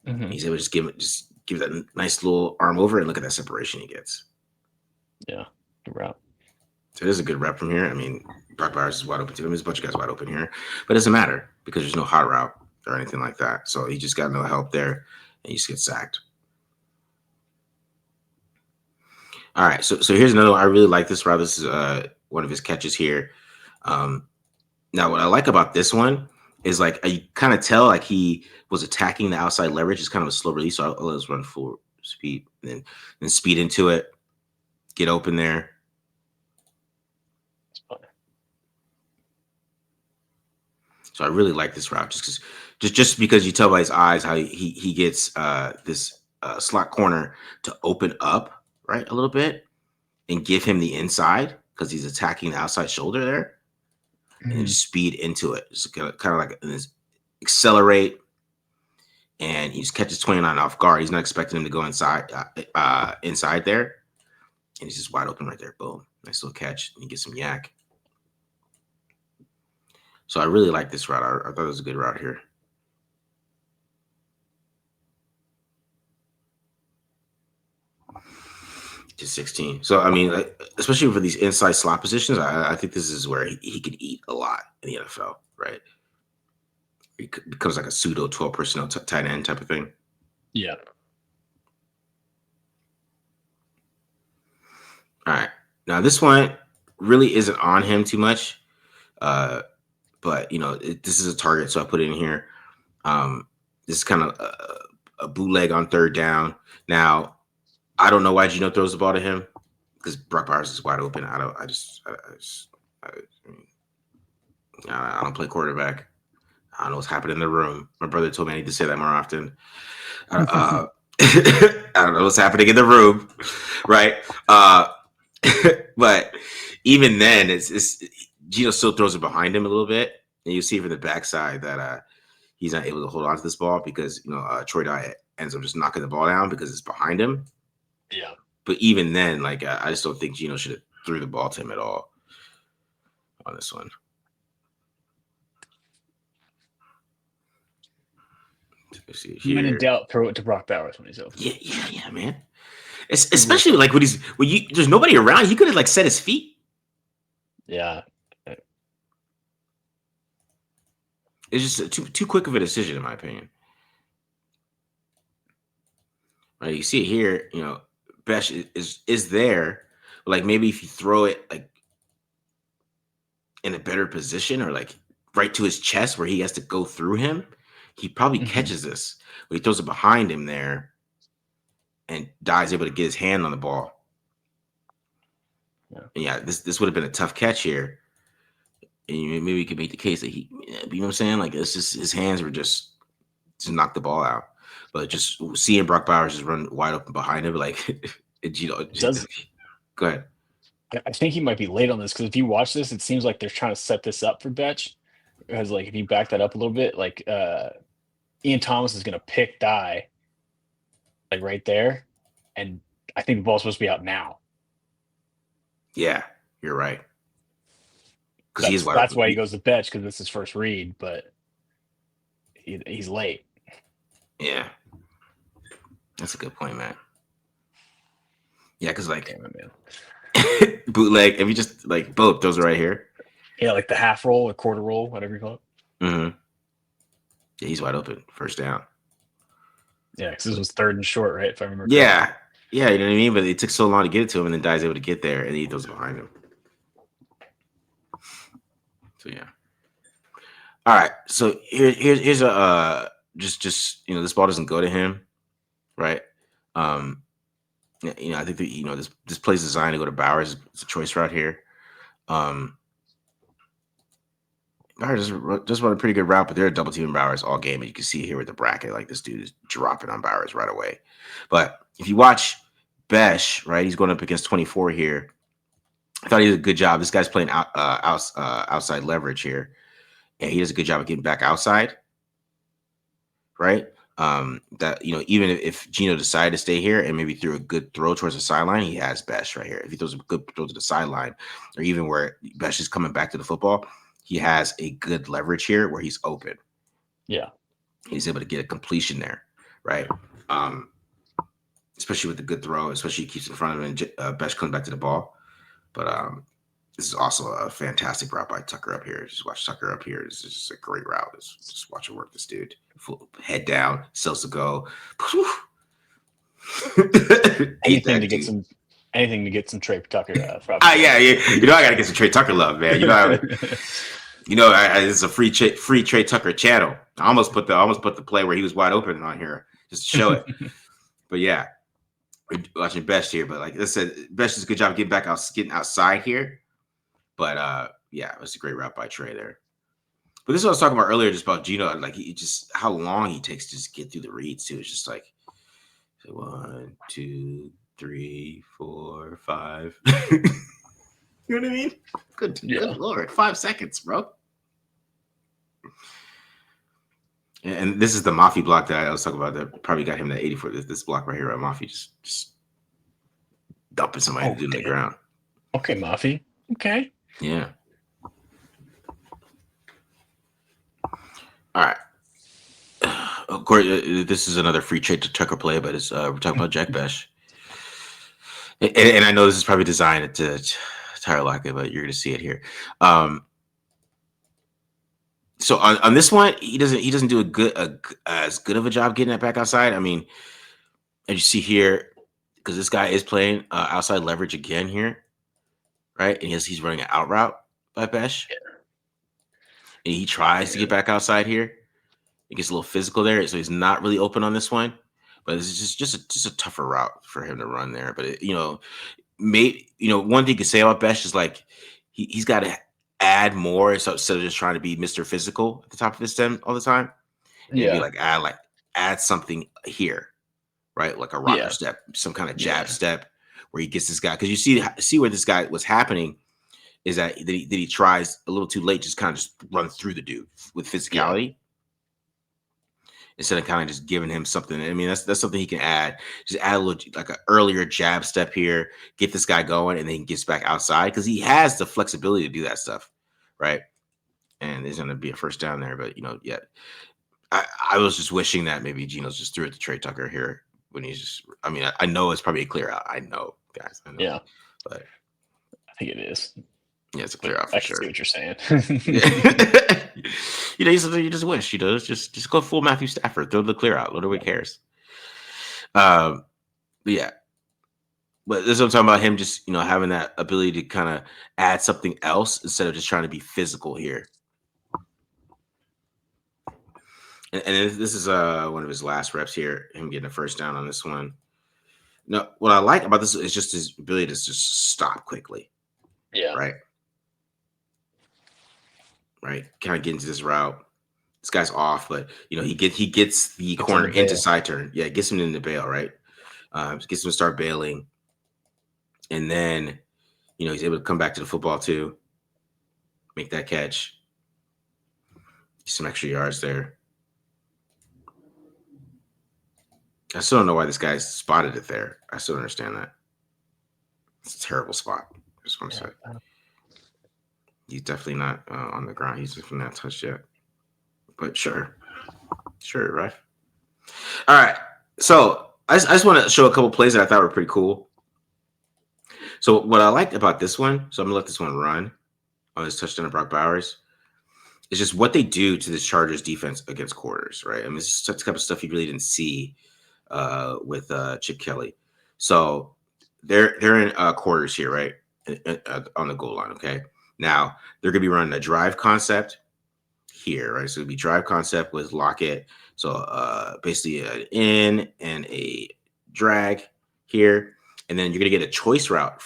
Mm-hmm. He's able to just give that nice little arm over and look at that separation he gets. Yeah, good route. So it is a good rep from here. I mean, Brock Bowers is wide open too. I mean, there's a bunch of guys wide open here, but it doesn't matter because there's no hot route, or anything like that. So he just got no help there, and he just gets sacked. All right, so here's another one. I really like this route. This is one of his catches here. Um, Now, what I like about this one is like you kind of tell like he was attacking the outside leverage. It's kind of a slow release, so I'll let us run full speed, and then speed into it, get open there. So I really like this route just because you tell by his eyes how he gets this slot corner to open up right a little bit and give him the inside because he's attacking the outside shoulder there, and then just speed into it. Just kind of like accelerate, and he just catches 29 off guard. He's not expecting him to go inside there, and he's just wide open right there. Boom, nice little catch, and he gets some yak. So I really like this route. I thought it was a good route here. To 16. So I mean, especially for these inside slot positions, I think this is where he could eat a lot in the NFL, right? He becomes like a pseudo 12 personnel tight end type of thing. Yeah. All right. Now this one really isn't on him too much, but this is a target, so I put it in here. This is kind of a bootleg on third down. Now I don't know why Gino throws the ball to him because Brock Bowers is wide open. I don't play quarterback. I don't know what's happening in the room. My brother told me I need to say that more often. I don't know what's happening in the room, right? But even then, it's Gino still throws it behind him a little bit, and you see from the backside that he's not able to hold on to this ball because Troy Dye ends up just knocking the ball down because it's behind him. Yeah. But even then, like I just don't think Gino should have threw the ball to him at all on this one. Let's see here. When in doubt, throw it to Brock Bowers when he's open. Yeah, man. Especially like when there's nobody around. He could have like set his feet. Yeah. It's just too quick of a decision, in my opinion. Right, you see it here. Bech is there. Like maybe if you throw it like in a better position or like right to his chest where he has to go through him, he probably catches this. But he throws it behind him there, and Dye's able to get his hand on the ball. Yeah, this would have been a tough catch here. And maybe you could make the case that you know what I'm saying? Like it's just his hands were just knock the ball out. But just seeing Brock Bowers just run wide open behind him, like go ahead. I think he might be late on this because if you watch this, it seems like they're trying to set this up for Bech. Because like if you back that up a little bit, like Ian Thomas is gonna pick Dye like right there, and I think the ball's supposed to be out now. Yeah, you're right. Because that's why he goes to Bech because it's his first read, but he's late. Yeah, that's a good point, man. Yeah, because like bootleg, if you just like both, those are right here. Yeah, like the half roll or quarter roll, whatever you call it. Mm-hmm. Yeah, he's wide open, first down. Yeah, because this was third and short, right? If I remember. Yeah, correctly. Yeah, you know what I mean. But it took so long to get it to him, and then Dye's able to get there, and he throws behind him. So yeah. All right. So here's a just this ball doesn't go to him, right? I think that this play's designed to go to Bowers. It's a choice route here. Bowers just run a pretty good route, but they're double teaming Bowers all game, and you can see here with the bracket, like this dude is dropping on Bowers right away. But if you watch Bech, right, he's going up against 24 here. I thought he did a good job. This guy's playing outside leverage here, and he does a good job of getting back outside, right? That even if Gino decided to stay here and maybe threw a good throw towards the sideline, he has Bech right here. If he throws a good throw to the sideline, or even where Bech is coming back to the football, he has a good leverage here where he's open. Yeah, he's able to get a completion there, right? Especially with the good throw, especially he keeps in front of him, and Bech comes back to the ball. But This is also a fantastic route by Tucker up here. Just watch Tucker up here. This is just a great route. Just watch it work. This dude, full head down, sells to go. Ate Anything to that get dude. some, anything to get some Trey Tucker Ah, propaganda. yeah, yeah. You know I gotta get some Trey Tucker love, man. It's a free Trey Tucker channel. I almost put the play where he was wide open on here just to show it. But yeah, we're watching Bech here. But like I said, Bech does a good job getting outside here. But yeah, it was a great route by Trey there. But this is what I was talking about earlier, just about Gino, like he just how long he takes to just get through the reads too. It's just like 1, 2, 3, 4, 5. You know what I mean? Good Yeah. lord, 5 seconds, bro. And this is the Mafi block that I was talking about that probably got him that 84. This block right here, right? Mafi just dumping somebody to do in the ground. Okay, Mafi. Okay. Yeah. All right. Of course, this is another free trade to Tucker play, but it's we're talking about Jack Bech. And I know this is probably designed to Tyler Lockett, but you're going to see it here. So on this one, he doesn't do as good of a job getting that back outside. I mean, as you see here, because this guy is playing outside leverage again here, right? And he's running an out route by Bech, and he tries to get back outside here. It gets a little physical there, so he's not really open on this one. But it's just a tougher route for him to run there. But one thing you could say about Bech is like he's got to add more instead of just trying to be Mr. Physical at the top of his stem all the time. And it'd be like add something here, right? Like a rocker step, some kind of jab step where he gets this guy. Because you see where this guy was happening is that he tries a little too late, just kind of just run through the dude with physicality. Instead of kind of just giving him something. I mean, that's something he can add. Just add a little like an earlier jab step here, get this guy going, and then he gets back outside because he has the flexibility to do that stuff, right? And there's going to be a first down there, but I was just wishing that maybe Geno's just threw it to Trey Tucker here when he's just. I mean, I know it's probably a clear out. I know, guys. I know. Yeah, but I think it is. Yeah, it's a clear out for sure. I see what you're saying. Something you just wish, just go full Matthew Stafford, throw the clear out. Nobody cares. But yeah. But this is what I'm talking about, him just, having that ability to kind of add something else instead of just trying to be physical here. And this is one of his last reps here, him getting a first down on this one. No, what I like about this is just his ability to just stop quickly. Yeah. Right. Kind of get into this route. This guy's off, but he gets the corner into side turn. Yeah, gets him in the bail, right? Gets him to start bailing. And then, he's able to come back to the football too. Make that catch. Some extra yards there. I still don't know why this guy spotted it there. I still don't understand that. It's a terrible spot. I just want to say. He's definitely not on the ground. He's definitely not touched yet. But sure, right? All right. So I just want to show a couple plays that I thought were pretty cool. So what I liked about this one, so I'm going to let this one run on this touchdown of Brock Bowers, is just what they do to this Chargers defense against quarters, right? I mean, it's just the type of stuff you really didn't see with Chip Kelly. So they're in quarters here, right? On the goal line, okay? Now, they're going to be running a drive concept here, right? So it'll be drive concept with Lockett. So basically an in and a drag here. And then you're going to get a choice route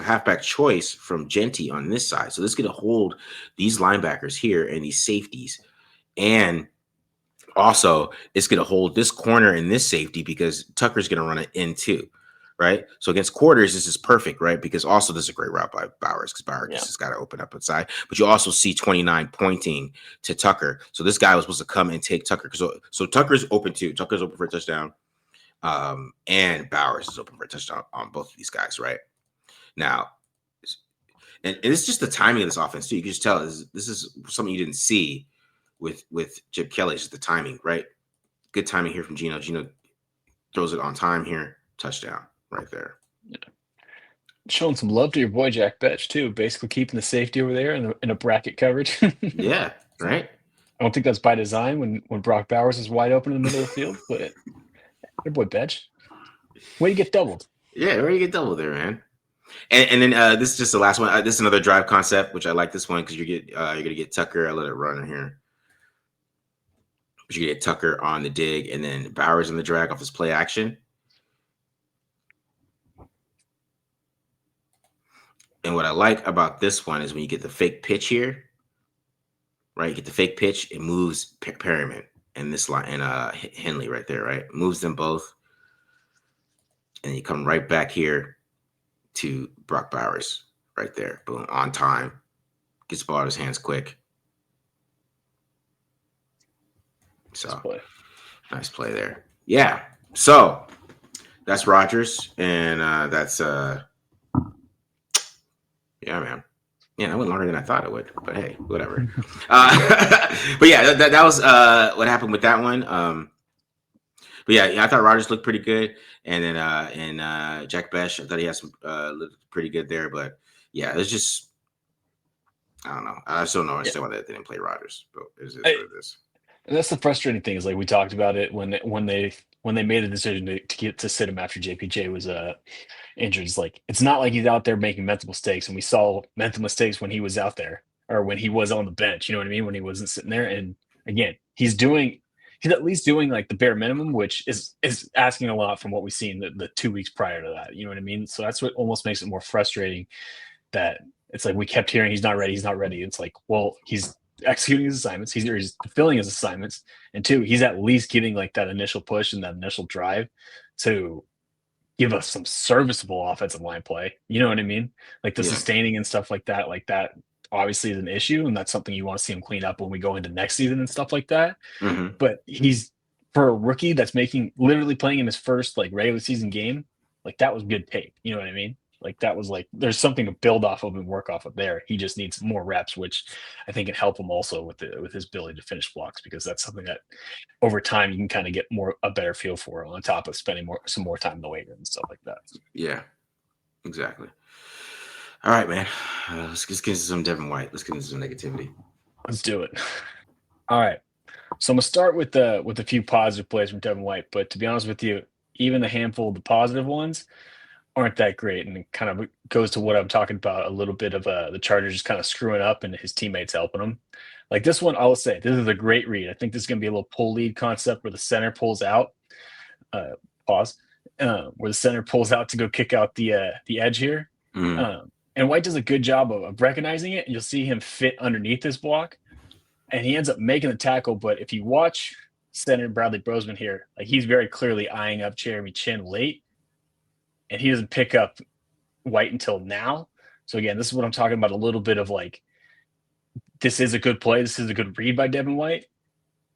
halfback choice from Genty on this side. So this is going to hold these linebackers here and these safeties. And also, it's going to hold this corner and this safety because Tucker's going to run it in too, right? So against quarters, this is perfect, right? Because also this is a great route by Bowers because Bowers just has got to open up inside. But you also see 29 pointing to Tucker. So this guy was supposed to come and take Tucker. So Tucker's open too. Tucker's open for a touchdown. And Bowers is open for a touchdown on both of these guys, right? Now, and it's just the timing of this offense too. You can just tell this is something you didn't see with Chip Kelly. It's just the timing, right? Good timing here from Gino. Gino throws it on time here. Touchdown right there. Showing some love to your boy Jack Bech too, basically keeping the safety over there in a bracket coverage. Yeah, right. I don't think that's by design when Brock Bowers is wide open in the middle of the field, but your boy Bech, way to get doubled. Yeah, where you get double there, man. And then this is just the last one. This is another drive concept, which I like this one because you're gonna get Tucker. I let it run in here. But you get Tucker on the dig, and then Bowers in the drag off his play action. And what I like about this one is when you get the fake pitch here, right? You get the fake pitch, it moves Perryman and this line and Henley right there, right? Moves them both, and you come right back here to Brock Bowers right there. Boom, on time, gets the ball out of his hands quick. So nice play there. Yeah. So that's Rogers, and that's yeah, man. Yeah, that went longer than I thought it would, but hey, whatever. But yeah, that was what happened with that one. But yeah, I thought Rogers looked pretty good, and then Jack Bech, I thought he had some looked pretty good there. But yeah, it's just I don't know. I still don't understand why they didn't play Rogers, but it is what it is. And that's the frustrating thing is like we talked about it when they made the decision to sit him after JPJ was injured. It's like it's not like he's out there making mental mistakes, and we saw mental mistakes when he was out there or when he was on the bench. You know what I mean? When he wasn't sitting there. And again, he's at least doing like the bare minimum, which is asking a lot from what we've seen the 2 weeks prior to that. You know what I mean? So that's what almost makes it more frustrating that it's like we kept hearing he's not ready, he's not ready. It's like, well, he's executing his assignments, he's fulfilling his assignments, and two, he's at least getting like that initial push and that initial drive to give us some serviceable offensive line play. You know what I mean? Like the sustaining and stuff like that obviously is an issue, and that's something you want to see him clean up when we go into next season and stuff like that. Mm-hmm. But he's for a rookie that's literally playing in his first like regular season game, like that was good tape. You know what I mean? Like that was like there's something to build off of and work off of there. He just needs more reps, which I think can help him also with his ability to finish blocks, because that's something that over time you can kind of get a better feel for on top of spending some more time in the weight room and stuff like that. Yeah, exactly. All right, man. Let's get into some Devin White. Let's get into some negativity. Let's do it. All right. So I'm gonna start with a few positive plays from Devin White, but to be honest with you, even the handful of the positive ones aren't that great, and it kind of goes to what I'm talking about a little bit of the Chargers just kind of screwing up and his teammates helping him. Like this one, I'll say this is a great read. I think this is going to be a little pull lead concept where the center pulls out. Pause. Where the center pulls out to go kick out the edge here, and White does a good job of recognizing it. And you'll see him fit underneath this block, and he ends up making the tackle. But if you watch center Bradley Bozeman here, like he's very clearly eyeing up Jeremy Chin late, and he doesn't pick up White until now. So again, this is what I'm talking about, a little bit of like, this is a good play. This is a good read by Devin White,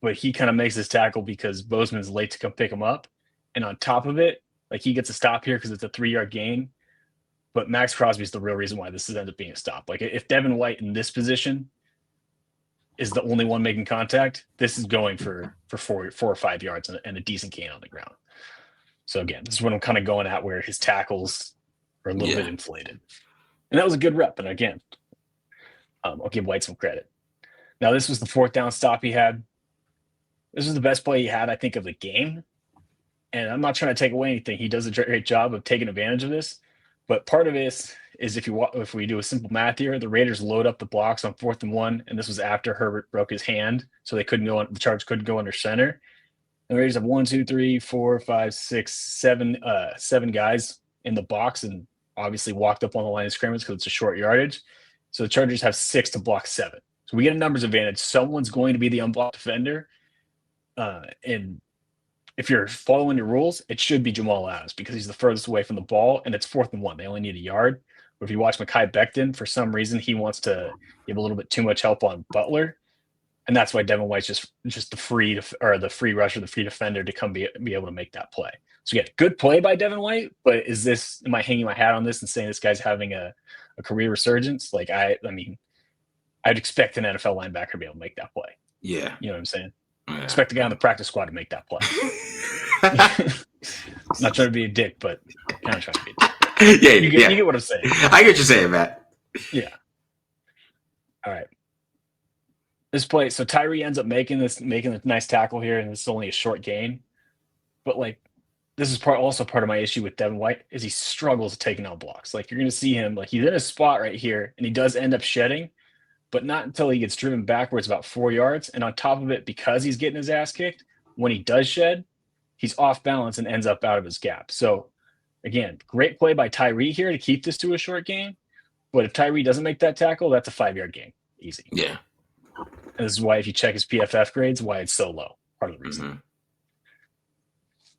but he kind of makes this tackle because Bozeman's late to come pick him up. And on top of it, like he gets a stop here because it's a 3-yard gain. But Max Crosby's the real reason why this ends up being a stop. Like if Devin White in this position is the only one making contact, this is going for 4 or 5 yards and a decent gain on the ground. So again, this is what I'm kind of going at, where his tackles are a little bit inflated. And that was a good rep. And again, I'll give White some credit. Now, this was the 4th down stop he had. This was the best play he had, I think, of the game. And I'm not trying to take away anything. He does a great job of taking advantage of this. But part of this is if we do a simple math here, the Raiders load up the blocks on 4th and 1, and this was after Herbert broke his hand, so they couldn't go on. The Chargers couldn't go under center. And the Raiders have 1, 2, 3, 4, 5, 6, 7, 7 guys in the box, and obviously walked up on the line of scrimmage because it's a short yardage. So the Chargers have 6 to block 7. So we get a numbers advantage. Someone's going to be the unblocked defender, and if you're following your rules, it should be Jamal Adams because he's the furthest away from the ball, and it's 4th and 1. They only need a yard. But if you watch Mekhi Becton, for some reason, he wants to give a little bit too much help on Butler, and that's why Devin White's just the free rusher, the free defender to come be able to make that play. So yeah, good play by Devin White. But am I hanging my hat on this and saying this guy's having a career resurgence? Like I mean, I'd expect an NFL linebacker to be able to make that play. Yeah, you know what I'm saying. Yeah. Expect the guy on the practice squad to make that play. Not trying to be a dick, but kind of trying to be a dick. You get what I'm saying. I get what you're saying, Matt. Yeah. All right. This play, so Tyree ends up making a nice tackle here, and this is only a short gain. But like, this is also part of my issue with Devin White is he struggles taking out blocks. Like, you're going to see him, like, he's in a spot right here, and he does end up shedding, but not until he gets driven backwards about 4 yards. And on top of it, because he's getting his ass kicked, when he does shed, he's off balance and ends up out of his gap. So again, great play by Tyree here to keep this to a short gain. But if Tyree doesn't make that tackle, that's a 5-yard gain. Easy. Yeah. And this is why, if you check his PFF grades, why it's so low. Part of the reason. Mm-hmm.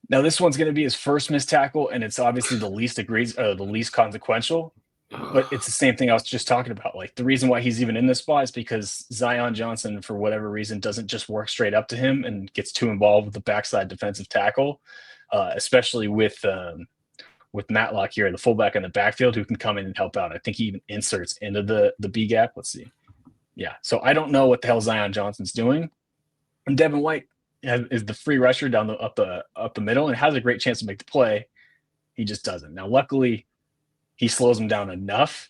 Now, this one's going to be his first missed tackle, and it's obviously the least consequential. But it's the same thing I was just talking about. Like, the reason why he's even in this spot is because Zion Johnson, for whatever reason, doesn't just work straight up to him and gets too involved with the backside defensive tackle, especially with Matlock here, the fullback in the backfield, who can come in and help out. I think he even inserts into the B gap. Let's see. Yeah. So I don't know what the hell Zion Johnson's doing. And Devin White is the free rusher down up the middle and has a great chance to make the play. He just doesn't. Now, luckily, he slows him down enough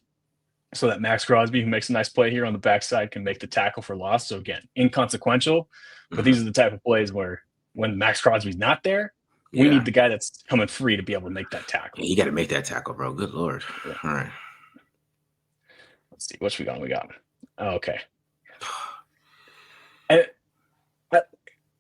so that Max Crosby, who makes a nice play here on the backside, can make the tackle for loss. So again, inconsequential, but these are the type of plays where when Max Crosby's not there, we need the guy that's coming free to be able to make that tackle. Yeah, you got to make that tackle, bro. Good Lord. Yeah. All right. Let's see. What we got? Oh, okay. And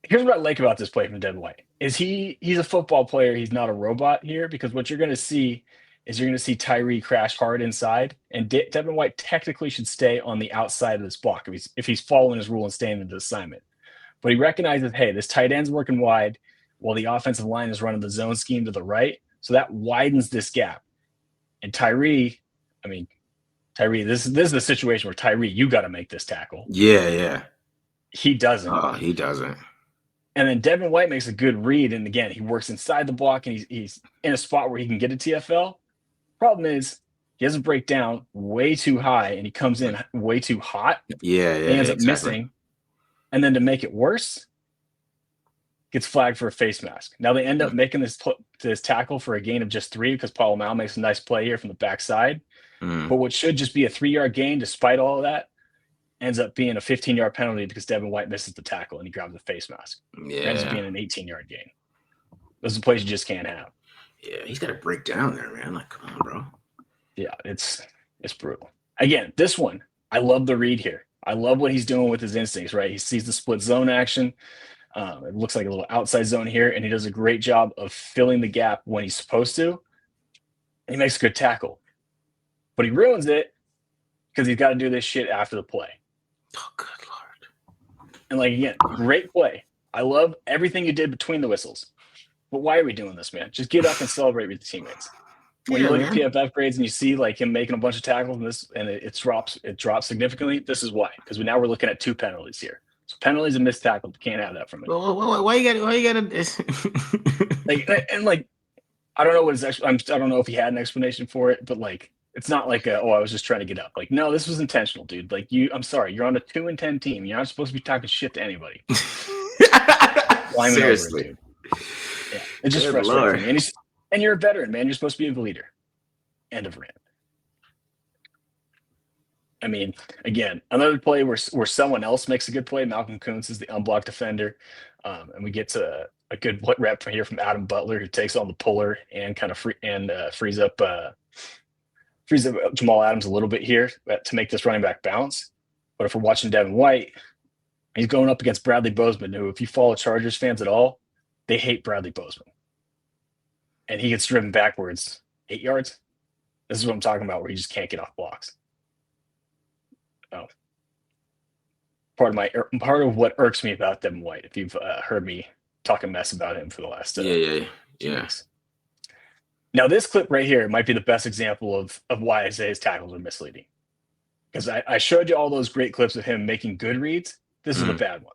here's what I like about this play from Devin White is he's a football player. He's not a robot here, because what you're going to see is Tyree crash hard inside, and Devin White technically should stay on the outside of this block if he's following his rule and staying in the assignment. But he recognizes, hey, this tight end's working wide while the offensive line is running the zone scheme to the right, so that widens this gap. And Tyree, this is the situation where Tyree, you got to make this tackle. Yeah. He doesn't. Oh, he doesn't. And then Devin White makes a good read, and again, he works inside the block, and he's in a spot where he can get a TFL. Problem is, he doesn't break down way too high, and he comes in way too hot. Yeah. He ends up missing. And then to make it worse, gets flagged for a face mask. Now they end up making this tackle for a gain of just 3 because Paul Mal makes a nice play here from the backside. But what should just be a 3-yard gain, despite all of that, ends up being a 15-yard penalty because Devin White misses the tackle and he grabs the face mask. Yeah. It ends up being an 18-yard gain. Those are plays you just can't have. Yeah, he's got to break down there, man. Like, come on, bro. Yeah, it's brutal. Again, this one, I love the read here. I love what he's doing with his instincts, right? He sees the split zone action. It looks like a little outside zone here, and he does a great job of filling the gap when he's supposed to. And he makes a good tackle. But he ruins it because he's got to do this shit after the play. Oh, good Lord. And like, again, great play. I love everything you did between the whistles. But why are we doing this, man? Just get up and celebrate with the teammates. When you look at PFF grades and you see like him making a bunch of tackles and it drops significantly, this is why. Because we're looking at 2 penalties here. So penalties and missed tackles, you can't have that from it. Why you got like I don't know what his I don't know if he had an explanation for it, but like it's not like I was just trying to get up. Like, no, this was intentional, dude. Like I'm sorry, you're on a 2-10 team. You're not supposed to be talking shit to anybody. Seriously. Over it, dude. Yeah, it's just frustrating me. And you're a veteran, man. You're supposed to be a leader. End of rant. I mean, again, another play where someone else makes a good play. Malcolm Kuntz is the unblocked defender, and we get to a good rep from here from Adam Butler, who takes on the puller and kind of frees up Jamal Adams a little bit here to make this running back bounce. But if we're watching Devin White, he's going up against Bradley Bozeman, who, if you follow Chargers fans at all, they hate Bradley Bozeman. And he gets driven backwards 8 yards. This is what I'm talking about, where he just can't get off blocks. Oh, part of what irks me about Devin White, if you've heard me talking mess about him for the last yeah. weeks. Now, this clip right here might be the best example of why I say his tackles are misleading. Because I showed you all those great clips of him making good reads. This is a bad one.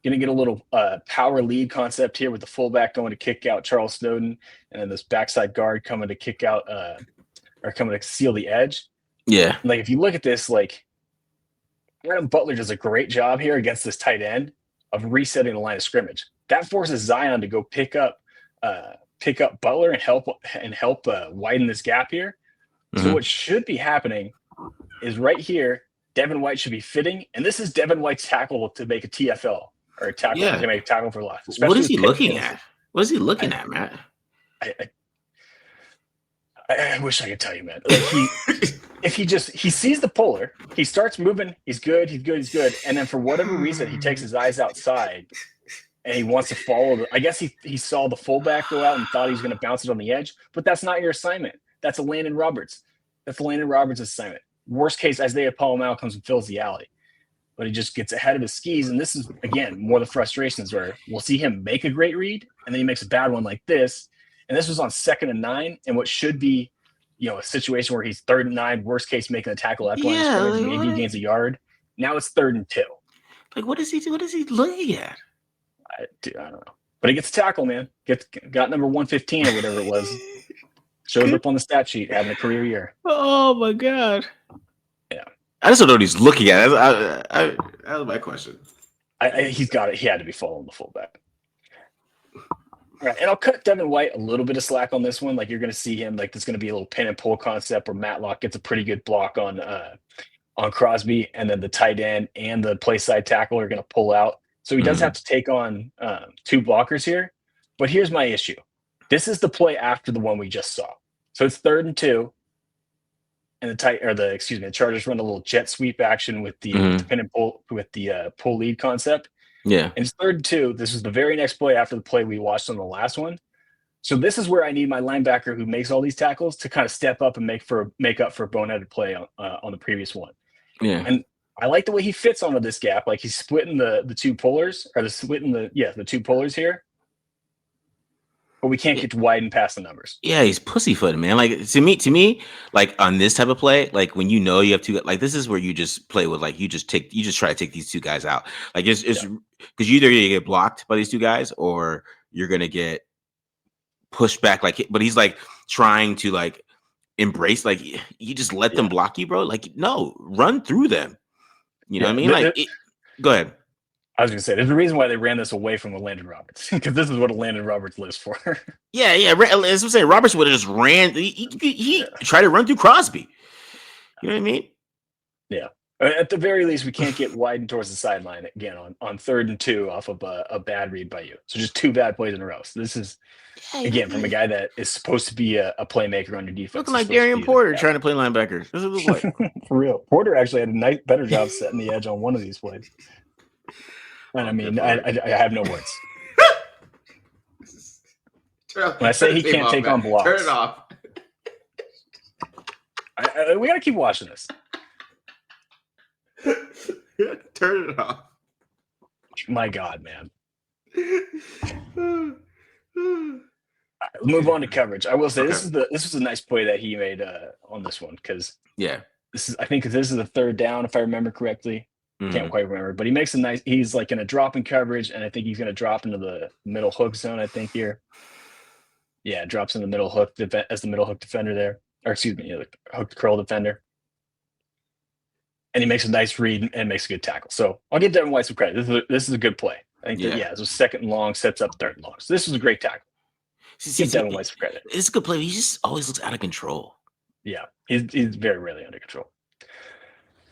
Going to get a little power lead concept here with the fullback going to kick out Charles Snowden, and then this backside guard coming to kick out or coming to seal the edge. Yeah. Like, if you look at this, like, Adam Butler does a great job here against this tight end of resetting the line of scrimmage. That forces Zion to go pick up pick up Butler and help widen this gap here. So Mhm. what should be happening is right here, Devin White should be fitting, and this is Devin White's tackle to make a TFL or a tackle Yeah. to make a tackle for loss, What especially is with he Pitt looking Panthers. at? What is he looking I, at, Matt? I, I wish I could tell you, man. Like if he sees the puller, he starts moving. He's good. He's good. He's good. And then for whatever reason, he takes his eyes outside and he wants to follow I guess he saw the fullback go out and thought he was going to bounce it on the edge, but that's not your assignment. That's a Landon Roberts. That's the Landon Roberts assignment. Worst case, Isaiah Palomalo comes and fills the alley, but he just gets ahead of his skis. And this is, again, more the frustrations where we'll see him make a great read, and then he makes a bad one like this. And this was on 2nd and 9, and what should be, a situation where he's 3rd and 9, worst case making a tackle at the line of Yeah, scrimmage, like, maybe he gains a yard. Now it's 3rd and 2. like what is he? What is he looking at? I don't know. But he gets a tackle, man. Got number 115 or whatever it was. Shows up on the stat sheet, having a career year. Oh my god. Yeah. I just don't know what he's looking at. That was my question. He's got it. He had to be following the fullback. All right, and I'll cut Devin White a little bit of slack on this one. Like, you're going to see him, like, there's going to be a little pin and pull concept where Matlock gets a pretty good block on Crosby, and then the tight end and the play side tackle are going to pull out. So he does have to take on 2 blockers here. But here's my issue. This is the play after the one we just saw. So it's 3rd and 2, and the Chargers run a little jet sweep action with the pin and pull with the pull lead concept. Yeah. And it's 3rd and 2. This is the very next play after the play we watched on the last one. So this is where I need my linebacker who makes all these tackles to kind of step up and make up for a boneheaded play on the previous one. Yeah. And I like the way he fits onto this gap. Like, he's splitting the 2 pullers, or the 2 pullers here. But we can't get wide and past the numbers. Yeah, he's pussyfooting, man. Like, to me, like, on this type of play, like, when you have 2, like, this is where you just play with, like, you just try to take these 2 guys out. Like, it's because you either gonna get blocked by these 2 guys or you're gonna get pushed back. Like, but he's like trying to like embrace, like, you just let them block you, bro. Like, no, run through them. You know what I mean? Like, go ahead. I was going to say, there's a reason why they ran this away from the Landon Roberts, because this is what a Landon Roberts lives for. Yeah. As I'm saying, Roberts would have just ran. He tried to run through Crosby. You know what I mean? Yeah. At the very least, we can't get widened towards the sideline again on 3rd and 2 off of a bad read by you. So just 2 bad plays in a row. So this is, again, from a guy that is supposed to be a playmaker on your defense. Looking like Darian Porter trying to play linebacker. This is like. For real. Porter actually had a better job setting the edge on one of these plays. And I mean, I have no words. When I say he can't take on blocks. Turn it off. We got to keep watching this. Turn it off. My God, man. Move on to coverage. I will say this was a nice play that he made on this one, because I think this is the 3rd down, if I remember correctly. Can't quite remember, but he makes he's like in a drop in coverage, and I think he's going to drop into the middle hook zone, I think, here. Yeah, drops in the middle hook as the middle hook defender there, or excuse me, the hook curl defender. And he makes a nice read and makes a good tackle. So I'll give Devin White some credit. This is a good play. I think that, it was 2nd and long, sets up 3rd and long. So this was a great tackle. Give Devin White some credit. It's a good play. He just always looks out of control. Yeah, he's very rarely under control.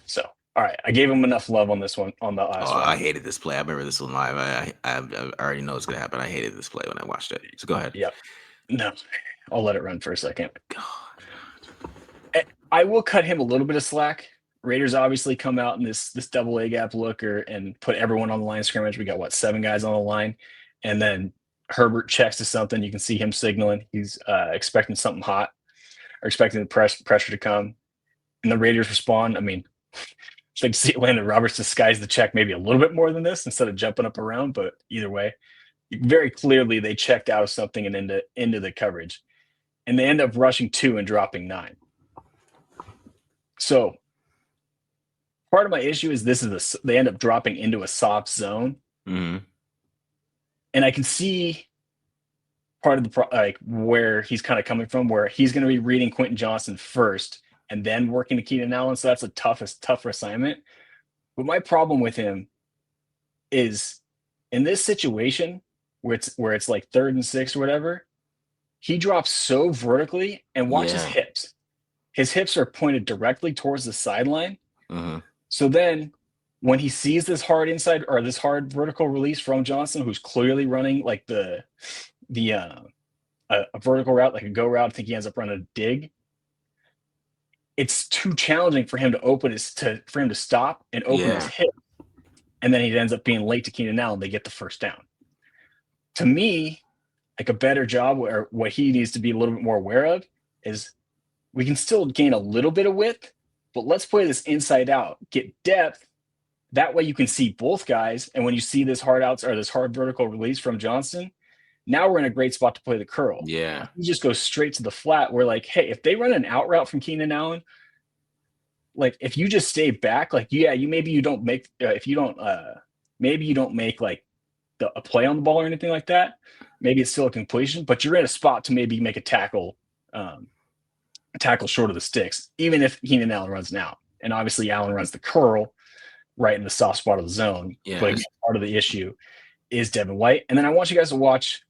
So, all right, I gave him enough love on this one, on the last one. I hated this play. I remember this one live. I already know it's going to happen. I hated this play when I watched it. So go ahead. Yep. No, I'll let it run for a second. God. I will cut him a little bit of slack. Raiders obviously come out in this double A gap looker and put everyone on the line of scrimmage. We got 7 guys on the line, and then Herbert checks to something. You can see him signaling he's expecting something hot, or expecting the pressure to come, and the Raiders respond. I mean, I'd like to see Landon Roberts disguise the check maybe a little bit more than this instead of jumping up around. But either way, very clearly they checked out of something and into the coverage, and they end up rushing 2 and dropping 9. So part of my issue is they end up dropping into a soft zone. Mm-hmm. And I can see part of the where he's kind of coming from, where he's going to be reading Quentin Johnson first and then working to Keenan Allen. So that's a tougher assignment. But my problem with him is in this situation where it's like 3rd and 6 or whatever, he drops so vertically, and watch his Yeah. hips. His hips are pointed directly towards the sideline. Mm-hmm. So then when he sees this hard inside or this hard vertical release from Johnson, who's clearly running like the a vertical route, like a go route, I think he ends up running a dig. It's too challenging for him to for him to stop and open his Yeah. hip. And then he ends up being late to Keenan Allen. They get the first down. To me, like a better job where what he needs to be a little bit more aware of is we can still gain a little bit of width, but let's play this inside out, get depth. That way you can see both guys. And when you see this hard outs or this hard vertical release from Johnson, now we're in a great spot to play the curl. Yeah. You just go straight to the flat. We're like, hey, if they run an out route from Keenan Allen, like if you just stay back, like maybe you don't make maybe you don't make like a play on the ball or anything like that. Maybe it's still a completion, but you're in a spot to maybe make a tackle short of the sticks, even if Keenan Allen runs an out. And obviously Allen runs the curl right in the soft spot of the zone. Yeah. But again, part of the issue is Devin White. And then I want you guys to watch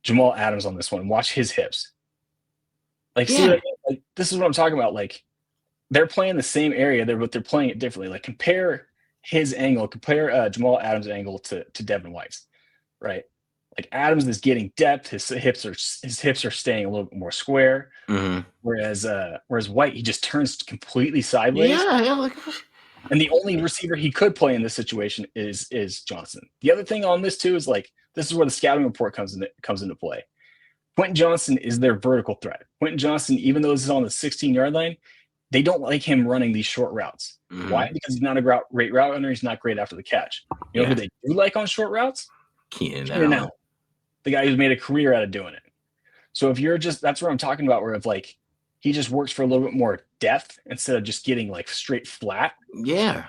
Jamal Adams on this one. Watch his hips. Like, see, like, this is what I'm talking about. Like, they're playing the same area there, but they're playing it differently. Like, compare his angle, compare Jamal Adams' angle to Devin White's, right? Like Adams is getting depth. His hips are staying a little bit more square. Mm-hmm. Whereas White, he just turns completely sideways. Yeah. And the only receiver he could play in this situation is Johnson. The other thing on this too is like this is where the scouting report comes into play. Quentin Johnson is their vertical threat. Quentin Johnson, even though this is on the 16-yard line, they don't like him running these short routes. Mm-hmm. Why? Because he's not a great route runner. He's not great after the catch. You know who they do like on short routes? Keenan Allen. The guy who's made a career out of doing it. So if you're that's what I'm talking about, where if like he just works for a little bit more depth instead of just getting like straight flat. Yeah.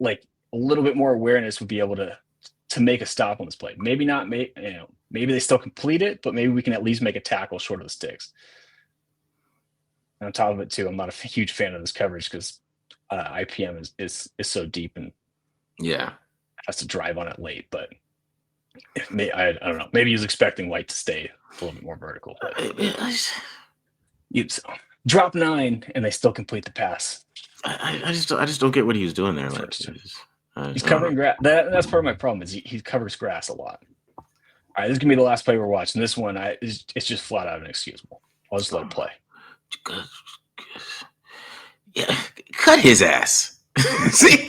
Like a little bit more awareness would be able to make a stop on this play. Maybe not maybe they still complete it, but maybe we can at least make a tackle short of the sticks. And on top of it too, I'm not a huge fan of this coverage because IPM is so deep and has to drive on it late. But I don't know. Maybe he was expecting White to stay a little bit more vertical. Drop 9 and they still complete the pass. I just don't get what he was doing there. He's covering grass. That's part of my problem is he covers grass a lot. All right, this is gonna be the last play we're watching. This one, it's just flat out inexcusable. I'll just let it play. Yeah, cut his ass. See,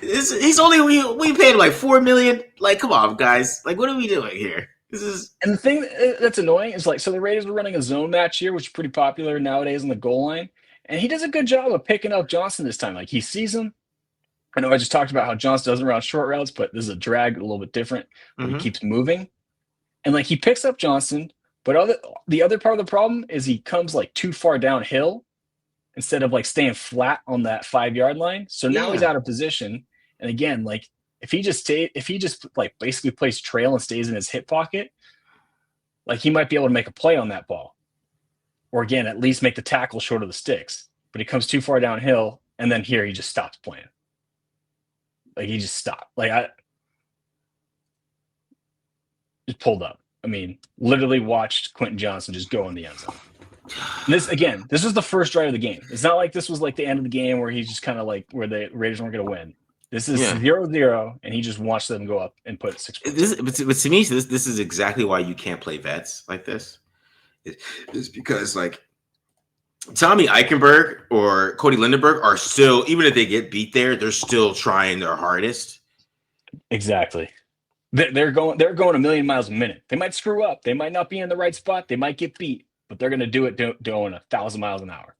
he's only we paid like $4 million. Like, come on, guys. Like, what are we doing here? And the thing that's annoying is like, so the Raiders were running a zone match here, which is pretty popular nowadays on the goal line. And he does a good job of picking up Johnson this time. Like he sees him. I know I just talked about how Johnson doesn't run short routes, but this is a drag a little bit different where he keeps moving. And like he picks up Johnson, but the other part of the problem is he comes like too far downhill instead of like staying flat on that 5-yard line. So now he's out of position. And again, like if he just like basically plays trail and stays in his hip pocket, like he might be able to make a play on that ball. Or again, at least make the tackle short of the sticks. But he comes too far downhill, and then here he just stops playing. Like he just stopped. Like I just pulled up. I mean, literally watched Quentin Johnson just go in the end zone. And this was the first drive of the game. It's not like this was like the end of the game where he's just kind of like where the Raiders weren't going to win. This is 0-0, and he just watched them go up and put 6 points. But to me, this is exactly why you can't play vets like this. It's because like Tommy Eichenberg or Cody Lindenberg are still, even if they get beat there, they're still trying their hardest. Exactly. They're going a million miles a minute. They might screw up. They might not be in the right spot. They might get beat, but they're going to do it going 1,000 miles an hour.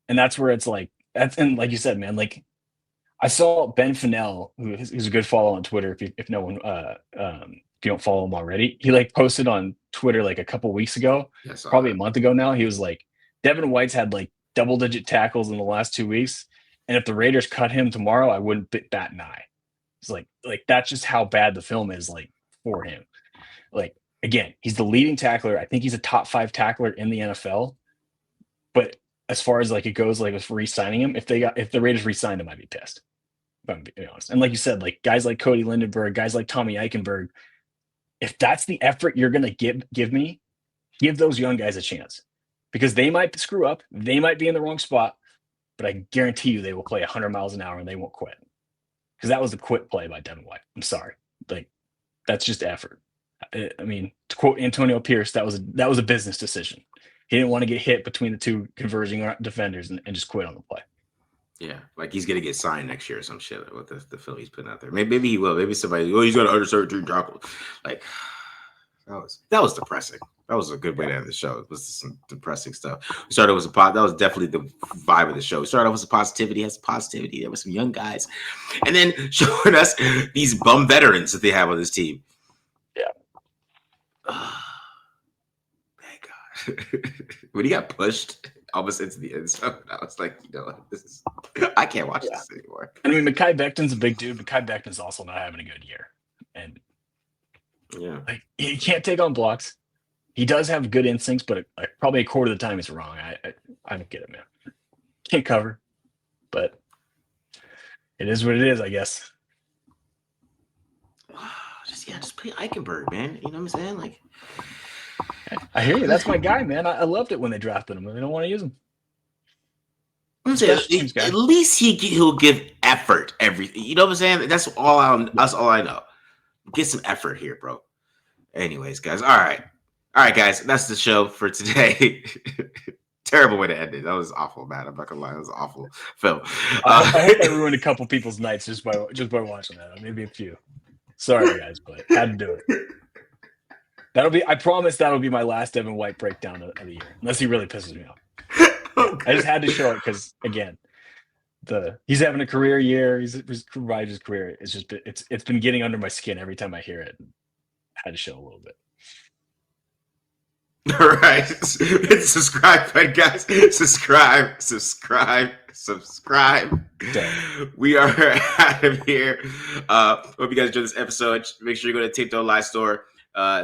And that's where it's like, and like you said, man, like I saw Ben Fennell, who's a good follow on Twitter. If no one, if you don't follow him already, he like posted on Twitter like a couple weeks ago, probably a month ago now. He was like, Devin White's had like double-digit tackles in the last 2 weeks, and if the Raiders cut him tomorrow, I wouldn't bat an eye. It's like that's just how bad the film is like for him. Like again, he's the leading tackler. I think he's a top 5 tackler in the NFL. But as far as like it goes, like with re-signing him, if the Raiders re-signed him, I'd be pissed. If I'm being honest. And like you said, like guys like Cody Lindenberg, guys like Tommy Eichenberg, if that's the effort you're going to give me, give those young guys a chance, because they might screw up. They might be in the wrong spot, but I guarantee you they will play 100 miles an hour and they won't quit. Because that was a quit play by Devin White. I'm sorry. Like, that's just effort. I mean, to quote Antonio Pierce, that was a business decision. He didn't want to get hit between the two converging defenders and just quit on the play. Yeah, like he's gonna get signed next year or some shit. Like what the Phillies putting out there. Maybe he will. Maybe somebody. Oh, he's got an undersurgery tackle. Like that was depressing. That was a good way to end the show. It was some depressing stuff. We started with that was definitely the vibe of the show. We started off with some positivity. Had some positivity. There were some young guys, and then showing us these bum veterans that they have on this team. Yeah. Thank God. When he got pushed almost into the end zone, I was like, you know, I can't watch this anymore. I mean, Mekhi Becton's a big dude. Mekhi Becton's also not having a good year, and like he can't take on blocks. He does have good instincts, but probably a quarter of the time he's wrong. I don't get it, man. Can't cover, but it is what it is, I guess. Just play Eichenberg, man. You know what I'm saying? Like, I hear you. That's my guy, man. I loved it when they drafted him. They don't want to use him. I'm saying, at least he'll give effort. Everything. You know what I'm saying? That's all I know. Get some effort here, bro. Anyways, guys. All right, guys. That's the show for today. Terrible way to end it. That was awful, man. I'm not gonna lie. That was an awful film. I hope I ruined a couple people's nights just by watching that. Maybe a few. Sorry, guys, but had to do it. I promise that'll be my last Devin White breakdown of the year, unless he really pisses me off. Okay. I just had to show it because, again, he's having a career year. He's revived his career. It's been getting under my skin every time I hear it. I had to show a little bit. All right. Hit the subscribe button, guys. Subscribe. We are out of here. Hope you guys enjoyed this episode. Make sure you go to Tapedontlie.store.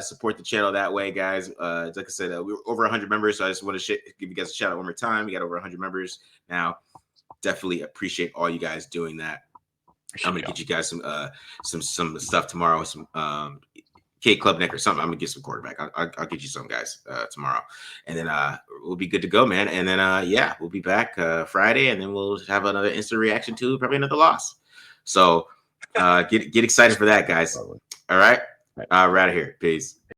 Support the channel that way, guys. Like I said, we're over 100 members, so I just want to give you guys a shout out one more time. We got over 100 members now. Definitely appreciate all you guys doing that. I'm gonna get you guys some stuff tomorrow. Some K Club Nick or something. I'm gonna get some quarterback. I'll get you some guys tomorrow, and then we'll be good to go, man. And then we'll be back Friday, and then we'll have another instant reaction to probably another loss. So get excited for that, guys. All right. We're out of here. Peace.